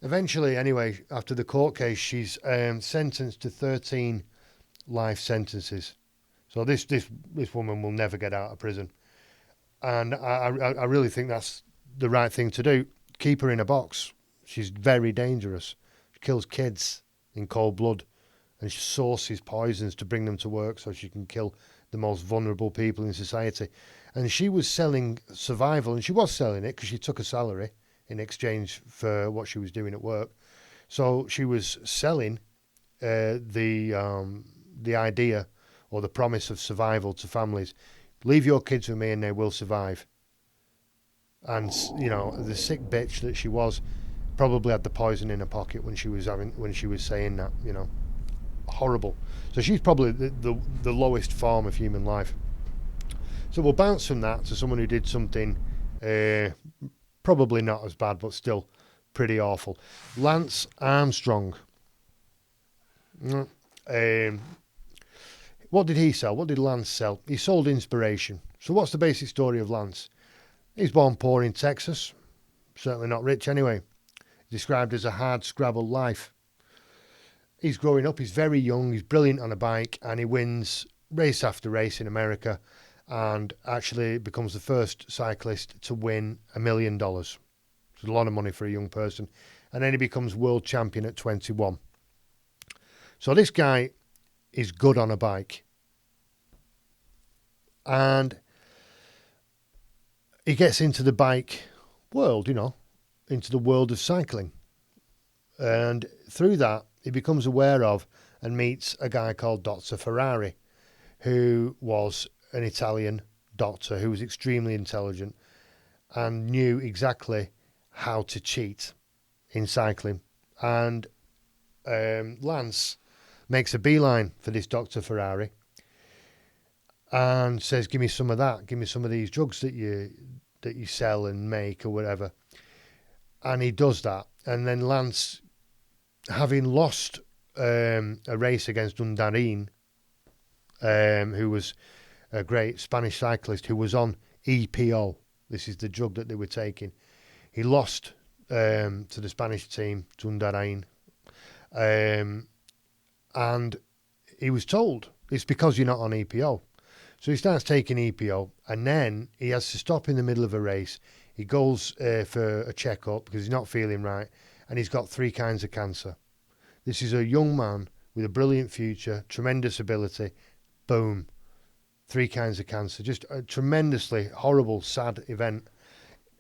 Eventually, anyway, after the court case, she's sentenced to 13 life sentences. So this woman will never get out of prison. And I really think that's the right thing to do. Keep her in a box. She's very dangerous. She kills kids in cold blood, and she sources poisons to bring them to work so she can kill the most vulnerable people in society. And she was selling survival, and she was selling it because she took a salary in exchange for what she was doing at work. So she was selling the idea or the promise of survival to families. Leave your kids with me and they will survive. And, you know, the sick bitch that she was probably had the poison in her pocket when she was saying that, you know. Horrible. So she's probably the lowest form of human life. So we'll bounce from that to someone who did something probably not as bad, but still pretty awful. Lance Armstrong. What did he sell? What did Lance sell? He sold inspiration. So what's the basic story of Lance? He's born poor in Texas. Certainly not rich anyway. Described as a hard scrabble life. He's growing up, he's very young, he's brilliant on a bike, and he wins race after race in America and actually becomes the first cyclist to win $1 million. It's a lot of money for a young person. And then he becomes world champion at 21. So this guy is good on a bike. And he gets into the bike world, you know, into the world of cycling. And through that, he becomes aware of and meets a guy called Dr. Ferrari, who was an Italian doctor who was extremely intelligent and knew exactly how to cheat in cycling. And Lance makes a beeline for this Dr. Ferrari and says, give me some of that. Give me some of these drugs that you sell and make or whatever. And he does that. And then Lance, having lost a race against Undarin, who was a great Spanish cyclist who was on EPO, this is the drug that they were taking, he lost to the Spanish team, to Undarin, and he was told, it's because you're not on EPO. So he starts taking EPO, and then he has to stop in the middle of a race. He goes for a checkup because he's not feeling right, and he's got 3 kinds of cancer. This is a young man with a brilliant future, tremendous ability. Boom. 3 kinds of cancer. Just a tremendously horrible, sad event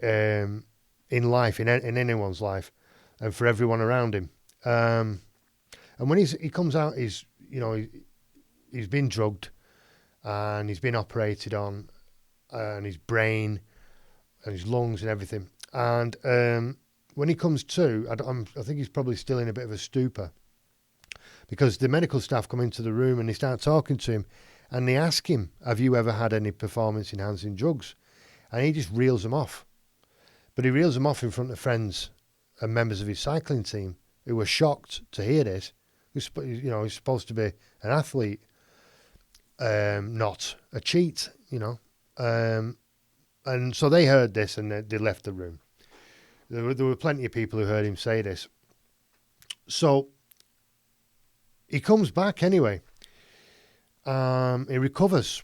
in life, in anyone's life, and for everyone around him. And when he comes out, he's been drugged, and he's been operated on, and his brain, and his lungs, and everything. And when he comes to, I think he's probably still in a bit of a stupor, because the medical staff come into the room and they start talking to him, and they ask him, have you ever had any performance-enhancing drugs? And he just reels them off. But he reels them off in front of friends and members of his cycling team who were shocked to hear this. He's supposed to be an athlete, not a cheat, you know. And so they heard this and they left the room. There were plenty of people who heard him say this. So he comes back anyway. He recovers,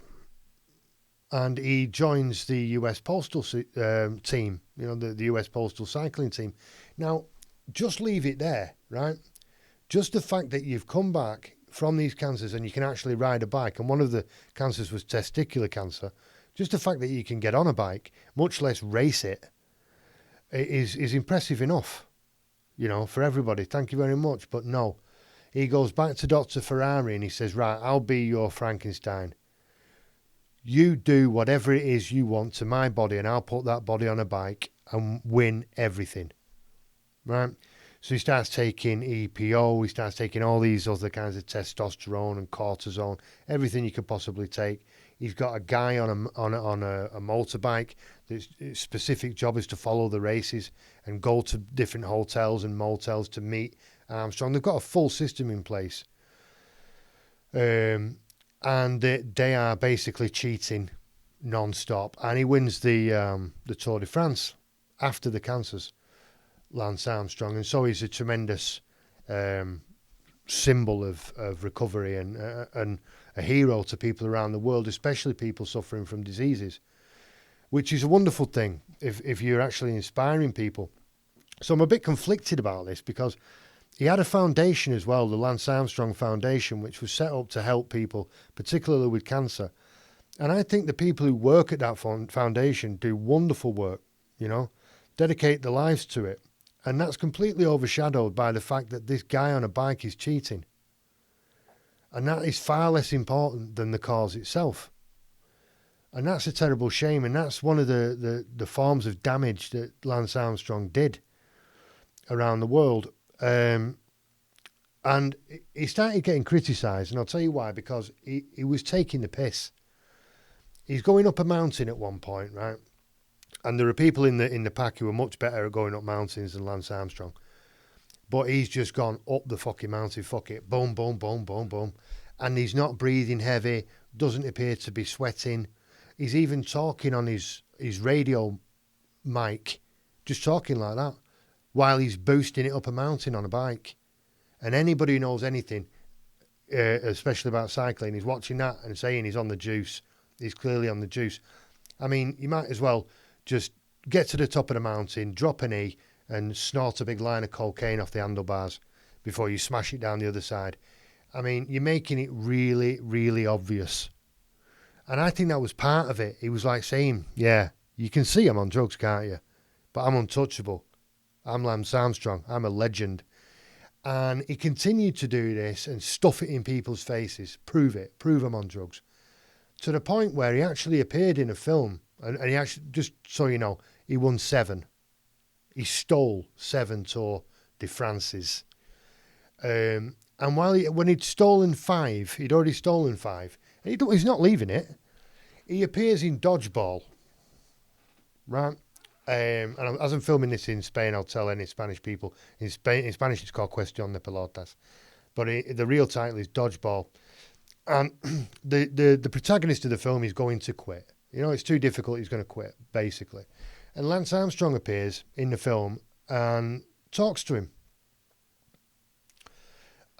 and he joins the US Postal team, you know, the US Postal cycling team. Now, just leave it there, right? Just the fact that you've come back from these cancers and you can actually ride a bike, and one of the cancers was testicular cancer, just the fact that you can get on a bike, much less race it, is impressive enough, you know, for everybody. Thank you very much. But no, He goes back to Dr. Ferrari and he says, right, I'll be your Frankenstein. You do whatever it is you want to my body and I'll put that body on a bike and win everything. Right? So he starts taking EPO, he starts taking all these other kinds of testosterone and cortisone, everything you could possibly take. He's got a guy on a motorbike. Its specific job is to follow the races and go to different hotels and motels to meet Armstrong. They've got a full system in place. And they are basically cheating non-stop. And he wins the Tour de France after the cancers, Lance Armstrong. And so he's a tremendous symbol of recovery and a hero to people around the world, especially people suffering from diseases, which is a wonderful thing if you're actually inspiring people. So I'm a bit conflicted about this because he had a foundation as well, the Lance Armstrong Foundation, which was set up to help people, particularly with cancer. And I think the people who work at that foundation do wonderful work, you know, dedicate their lives to it. And that's completely overshadowed by the fact that this guy on a bike is cheating. And that is far less important than the cause itself. And that's a terrible shame. And that's one of the forms of damage that Lance Armstrong did around the world. And he started getting criticised. And I'll tell you why. Because he was taking the piss. He's going up a mountain at one point, right? And there are people in the pack who are much better at going up mountains than Lance Armstrong. But he's just gone up the fucking mountain, fuck it, boom, boom, boom, boom, boom. And he's not breathing heavy, doesn't appear to be sweating. He's even talking on his radio mic, just talking like that, while he's boosting it up a mountain on a bike. And anybody who knows anything, especially about cycling, is watching that and saying he's on the juice. He's clearly on the juice. I mean, you might as well just get to the top of the mountain, drop an E, and snort a big line of cocaine off the handlebars before you smash it down the other side. I mean, you're making it really, really obvious. And I think that was part of it. He was like saying, yeah, you can see I'm on drugs, can't you? But I'm untouchable. I'm Lance Armstrong. I'm a legend. And he continued to do this and stuff it in people's faces. Prove it. Prove I'm on drugs. To the point where he actually appeared in a film. And he actually, just so you know, he won 7. He stole 7 Tour de France's. And when he'd stolen 5, he'd already stolen 5. And he's not leaving it. He appears in Dodgeball, right? And as I'm filming this in Spain, I'll tell any Spanish people. In Spanish, it's called Cuestión de Pelotas. But the real title is Dodgeball. And the protagonist of the film is going to quit. You know, it's too difficult, he's going to quit, basically. And Lance Armstrong appears in the film and talks to him.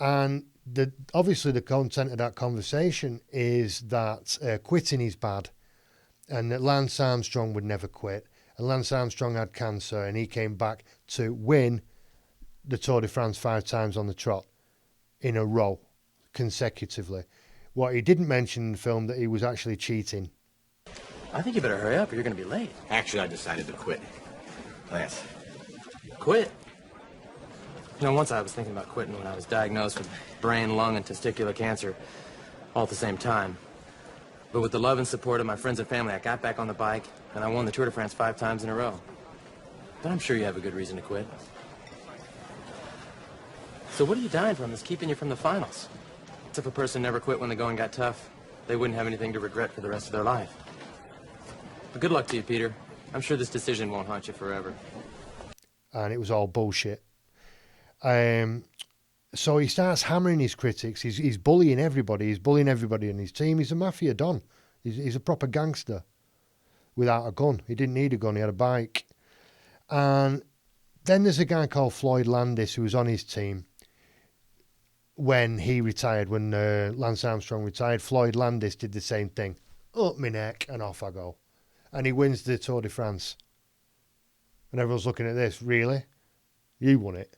And obviously the content of that conversation is that quitting is bad and that Lance Armstrong would never quit. And Lance Armstrong had cancer and he came back to win the Tour de France 5 times on the trot in a row, consecutively. What he didn't mention in the film, that he was actually cheating. I think you better hurry up or you're going to be late. Actually, I decided to quit. Lance. Quit? You know, once I was thinking about quitting when I was diagnosed with brain, lung, and testicular cancer all at the same time. But with the love and support of my friends and family, I got back on the bike and I won the Tour de France 5 times in a row. But I'm sure you have a good reason to quit. So what are you dying from that's keeping you from the finals? As if a person never quit when the going got tough, they wouldn't have anything to regret for the rest of their life. But good luck to you, Peter. I'm sure this decision won't haunt you forever. And it was all bullshit. So he starts hammering his critics. He's bullying everybody. He's bullying everybody in his team. He's a mafia don. He's a proper gangster without a gun. He didn't need a gun. He had a bike. And then there's a guy called Floyd Landis who was on his team when he retired, when Lance Armstrong retired. Floyd Landis did the same thing. Up my neck and off I go. And he wins the Tour de France. And everyone's looking at this, really? You won it.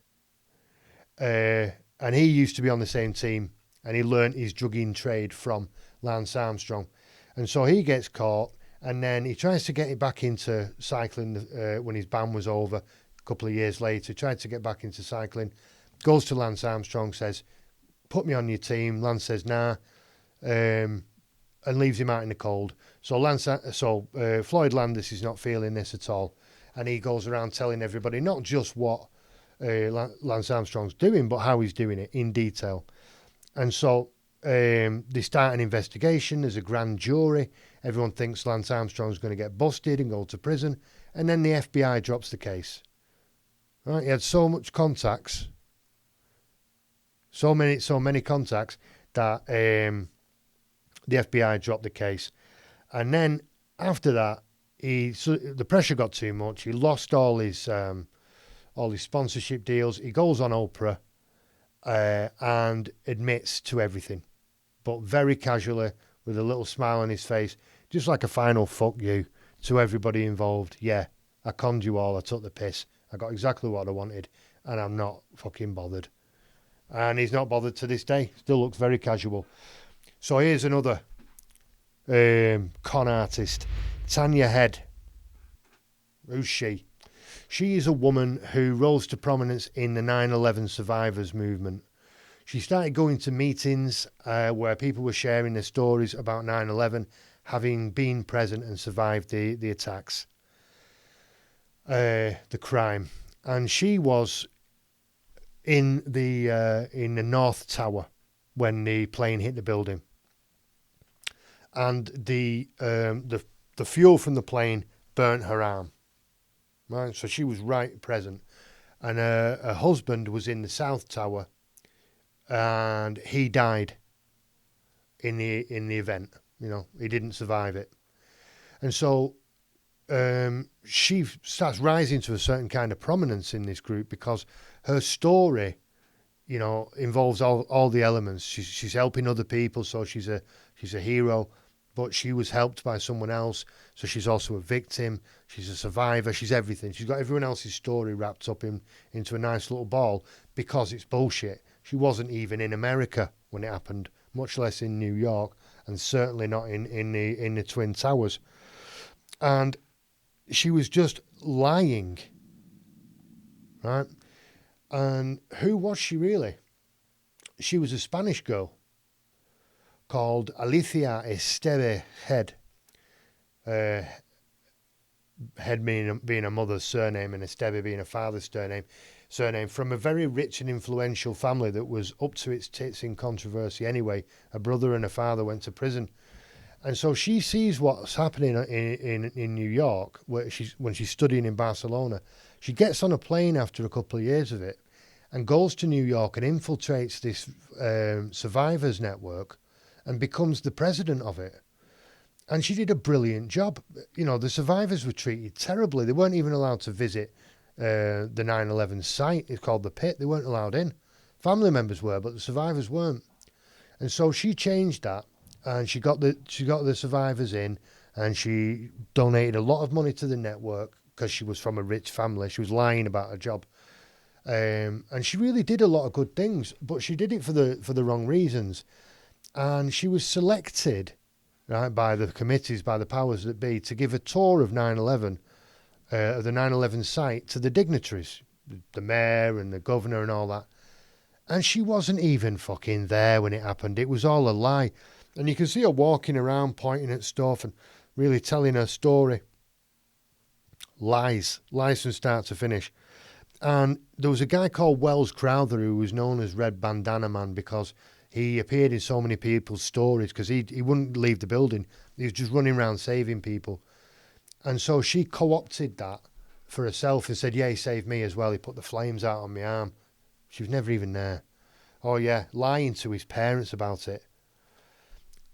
And he used to be on the same team, and he learnt his drugging trade from Lance Armstrong. And so he gets caught, and then he tries to get it back into cycling when his ban was over a couple of years later. He tried to get back into cycling, goes to Lance Armstrong, says, put me on your team. Lance says, nah, and leaves him out in the cold. So Floyd Landis is not feeling this at all. And he goes around telling everybody not just what Lance Armstrong's doing, but how he's doing it in detail. And so they start an investigation. There's a grand jury. Everyone thinks Lance Armstrong's going to get busted and go to prison. And then the FBI drops the case. Right? He had so much contacts, so many contacts that the FBI dropped the case. And then after that, the pressure got too much. He lost all his sponsorship deals. He goes on Oprah and admits to everything, but very casually, with a little smile on his face, just like a final fuck you to everybody involved. Yeah, I conned you all. I took the piss. I got exactly what I wanted, and I'm not fucking bothered. And he's not bothered to this day. Still looks very casual. So here's another con artist, Tanya Head. Who's she? She is a woman who rose to prominence in the 9/11 survivors movement. She started going to meetings where people were sharing their stories about 9/11, having been present and survived the attacks, the crime. And she was in the North Tower when the plane hit the building. And the fuel from the plane burnt her arm. Right, so she was right present, and her husband was in the South Tower, and he died in the event. You know, he didn't survive it, and so she starts rising to a certain kind of prominence in this group because her story, you know, involves all the elements. She's helping other people, so she's a hero. But she was helped by someone else, so she's also a victim. She's a survivor. She's everything. She's got everyone else's story wrapped up into a nice little ball because it's bullshit. She wasn't even in America when it happened, much less in New York, and certainly not in the Twin Towers. And she was just lying, right? And who was she really? She was a Spanish girl called Alicia Esteve Head. Head being a mother's surname and Esteve being a father's surname, from a very rich and influential family that was up to its tits in controversy anyway. A brother and a father went to prison. And so she sees what's happening in New When she's studying in Barcelona. She gets on a plane after a couple of years of it and goes to New York and infiltrates this survivors network and becomes the president of it. And she did a brilliant job. You know, the survivors were treated terribly. They weren't even allowed to visit the 9/11 site. It's called the Pit. They weren't allowed in. Family members were, but the survivors weren't. And so she changed that, and she got the survivors in, and she donated a lot of money to the network because she was from a rich family. She was lying about her job. And she really did a lot of good things, but she did it for the wrong reasons. And she was selected, right, by the committees, by the powers that be, to give a tour of 9/11, the 9/11 site to the dignitaries, the mayor and the governor and all that. And she wasn't even fucking there when it happened. It was all a lie. And you can see her walking around, pointing at stuff and really telling her story. Lies from start to finish. And there was a guy called Wells Crowther who was known as Red Bandana Man because he appeared in so many people's stories because he wouldn't leave the building. He was just running around saving people. And so she co-opted that for herself and said, yeah, he saved me as well. He put the flames out on my arm. She was never even there. Oh, yeah, lying to his parents about it.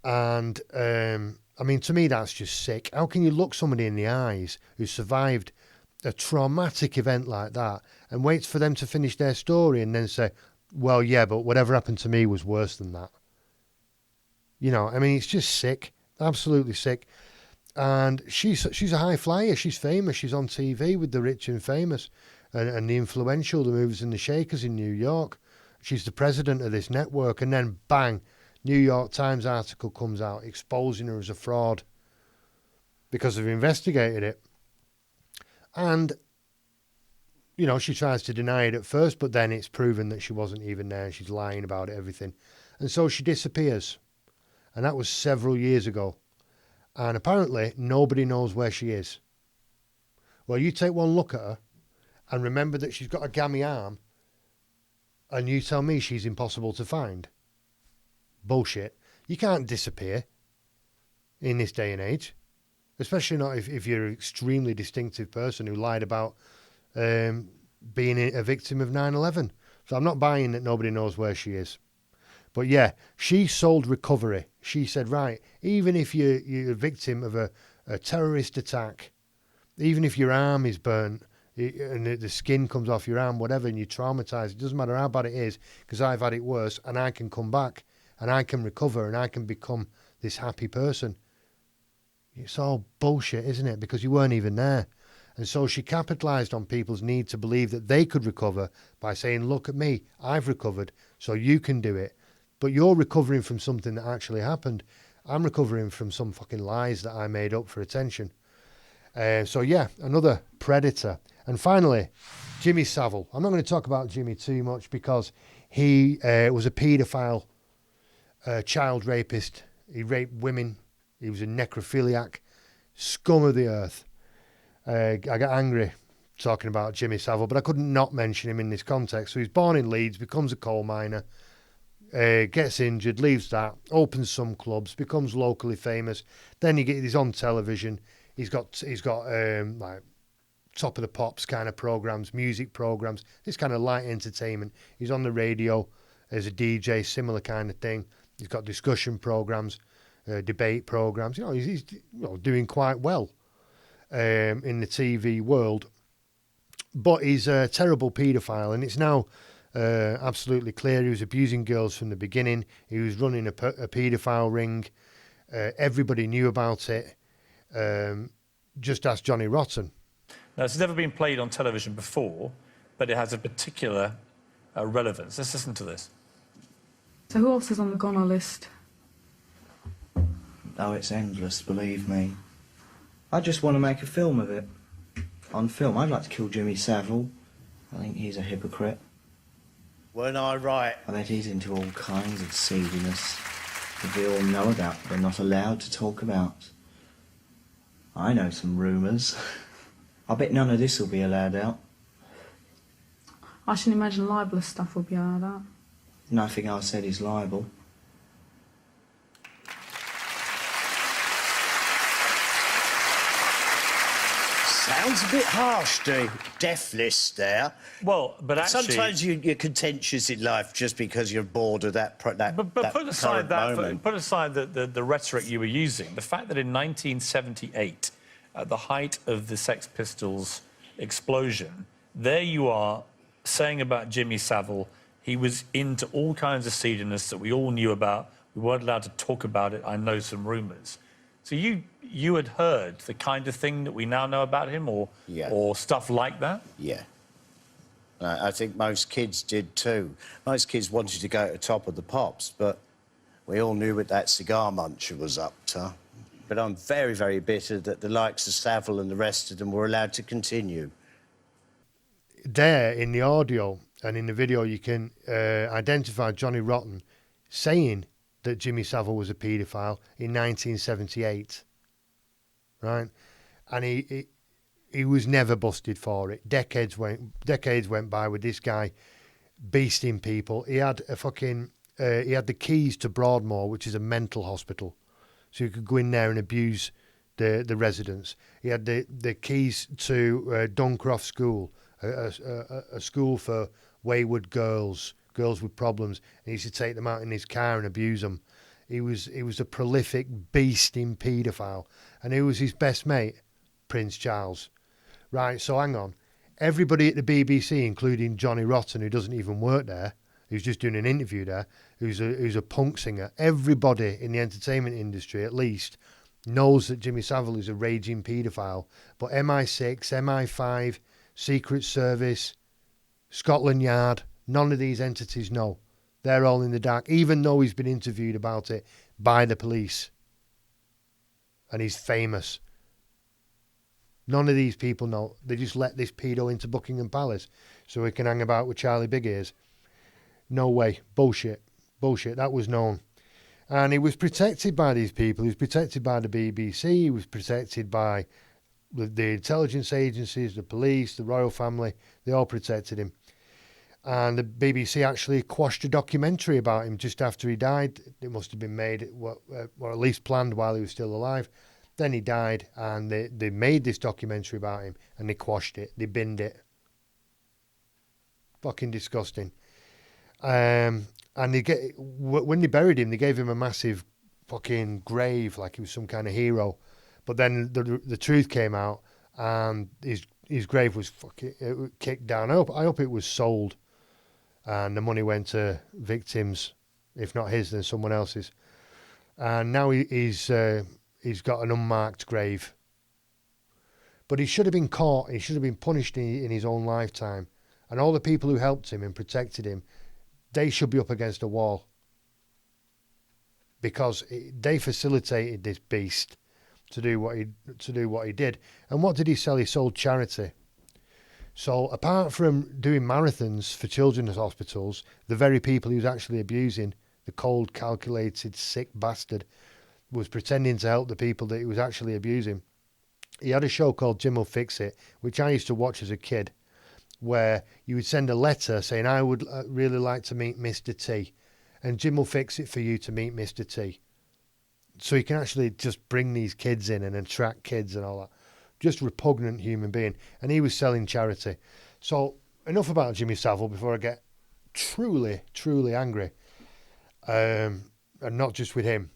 And, I mean, to me, that's just sick. How can you look somebody in the eyes who survived a traumatic event like that and wait for them to finish their story and then say, well, yeah, but whatever happened to me was worse than that. You know, I mean, it's just sick, absolutely sick. And she's a high flyer. She's famous. She's on TV with the rich and famous and the influential, the movers and the shakers in New York. She's the president of this network. And then, bang, New York Times article comes out exposing her as a fraud because they've investigated it. And you know, she tries to deny it at first, but then it's proven that she wasn't even there. She's lying about it, everything. And so she disappears. And that was several years ago. And apparently nobody knows where she is. Well, you take one look at her and remember that she's got a gammy arm, and you tell me she's impossible to find. Bullshit. You can't disappear in this day and age, especially not if you're an extremely distinctive person who lied about being a victim of 9/11. So I'm not buying that nobody knows where she is. But yeah, she sold recovery. She said, right, even if you're a victim of a terrorist attack, even if your arm is burnt and the skin comes off your arm, whatever, and you're traumatized, it doesn't matter how bad it is, because I've had it worse, and I can come back and I can recover and I can become this happy person. It's all bullshit, isn't it? Because you weren't even there. And so she capitalized on people's need to believe that they could recover by saying, look at me, I've recovered, so you can do it. But you're recovering from something that actually happened. I'm recovering from some fucking lies that I made up for attention. So yeah, another predator. And finally, Jimmy Saville. I'm not going to talk about Jimmy too much because he was a paedophile, child rapist. He raped women. He was a necrophiliac, scum of the earth. I got angry talking about Jimmy Saville, but I couldn't not mention him in this context. So he's born in Leeds, becomes a coal miner, gets injured, leaves that, opens some clubs, becomes locally famous. Then he's on television. He's got like Top of the Pops kind of programs, music programs, this kind of light entertainment. He's on the radio as a DJ, similar kind of thing. He's got discussion programs, debate programs. You know, he's doing quite well in the TV world. But he's a terrible paedophile, and it's now absolutely clear he was abusing girls from the beginning. He was running a paedophile ring. Everybody knew about it. Just ask Johnny Rotten. Now, this has never been played on television before, but it has a particular relevance. Let's listen to this. So who else is on the goner list? Oh, it's endless, believe me. I just want to make a film of it. On film, I'd like to kill Jimmy Saville. I think he's a hypocrite. Weren't I right? I bet he's into all kinds of seediness that we all know about but are not allowed to talk about. I know some rumours. I bet none of this will be allowed out. I should imagine libelous stuff will be allowed out. Nothing I said is libel. Sounds a bit harsh, the death list there. Well, but actually... Sometimes you're contentious in life just because you're bored of that But put aside moment. put aside the rhetoric you were using, the fact that in 1978, at the height of the Sex Pistols explosion, there you are saying about Jimmy Saville, he was into all kinds of seediness that we all knew about. We weren't allowed to talk about it. I know some rumours. So you had heard the kind of thing that we now know about him, or stuff like that? Yeah. I think most kids did too. Most kids wanted to go to the top of the pops, but we all knew what that cigar muncher was up to. But I'm very, very bitter that the likes of Saville and the rest of them were allowed to continue. There, in the audio and in the video, you can identify Johnny Rotten saying that Jimmy Saville was a paedophile in 1978, right? And he was never busted for it. Decades went by with this guy beasting people. He had he had the keys to Broadmoor, which is a mental hospital, so you could go in there and abuse the residents. He had the keys to Duncroft School, a school for wayward girls with problems, and he used to take them out in his car and abuse them. He was a prolific beasting paedophile. And who was his best mate? Prince Charles. Right, so hang on. Everybody at the BBC, including Johnny Rotten, who doesn't even work there, who's just doing an interview there, who's a punk singer, everybody in the entertainment industry, at least, knows that Jimmy Saville is a raging paedophile. But MI6, MI5, Secret Service, Scotland Yard, none of these entities know. They're all in the dark, even though he's been interviewed about it by the police. And he's famous. None of these people know. They just let this pedo into Buckingham Palace so he can hang about with Charlie Big Ears. No way. Bullshit. Bullshit. That was known. And he was protected by these people. He was protected by the BBC. He was protected by the intelligence agencies, the police, the royal family. They all protected him. And the BBC actually quashed a documentary about him just after he died. It must have been made, or at least planned while he was still alive. Then he died, and they made this documentary about him, and they quashed it. They binned it. Fucking disgusting. And when they buried him, they gave him a massive fucking grave, like he was some kind of hero. But then the truth came out, and his grave was fucking kicked down. I hope it was sold, and the money went to victims, if not his, then someone else's. And now he's got an unmarked grave. But he should have been caught. He should have been punished in his own lifetime. And all the people who helped him and protected him, they should be up against a wall. Because they facilitated this beast to do what he did. And what did he sell? He sold charity. So apart from doing marathons for children's hospitals, the very people he was actually abusing, the cold, calculated, sick bastard, was pretending to help the people that he was actually abusing. He had a show called Jim Will Fix It, which I used to watch as a kid, where you would send a letter saying, I would really like to meet Mr. T, and Jim will fix it for you to meet Mr. T. So he can actually just bring these kids in and attract kids and all that. Just repugnant human being. And he was selling charity. So enough about Jimmy Savile before I get truly, truly angry. And not just with him.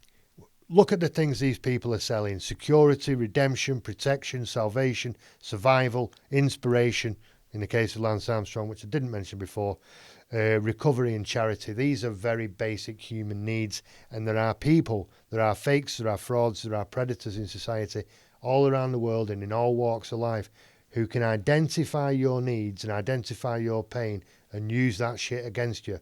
Look at the things these people are selling. Security, redemption, protection, salvation, survival, inspiration, in the case of Lance Armstrong, which I didn't mention before, recovery and charity. These are very basic human needs. And there are people, there are fakes, there are frauds, there are predators in society all around the world and in all walks of life who can identify your needs and identify your pain and use that shit against you.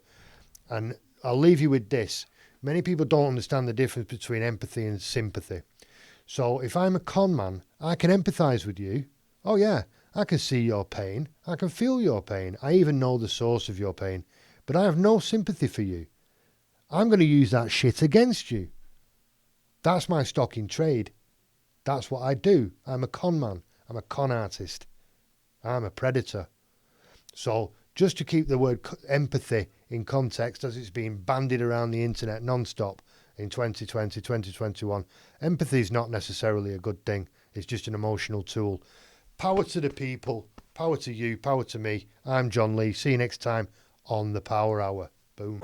And I'll leave you with this. Many people don't understand the difference between empathy and sympathy. So if I'm a con man, I can empathise with you. Oh yeah, I can see your pain. I can feel your pain. I even know the source of your pain. But I have no sympathy for you. I'm going to use that shit against you. That's my stock in trade. That's what I do. I'm a con man. I'm a con artist. I'm a predator. So just to keep the word empathy in context as it's being bandied around the internet non-stop in 2020, 2021, empathy is not necessarily a good thing. It's just an emotional tool. Power to the people, power to you, power to me. I'm John Lee. See you next time on the Power Hour. Boom.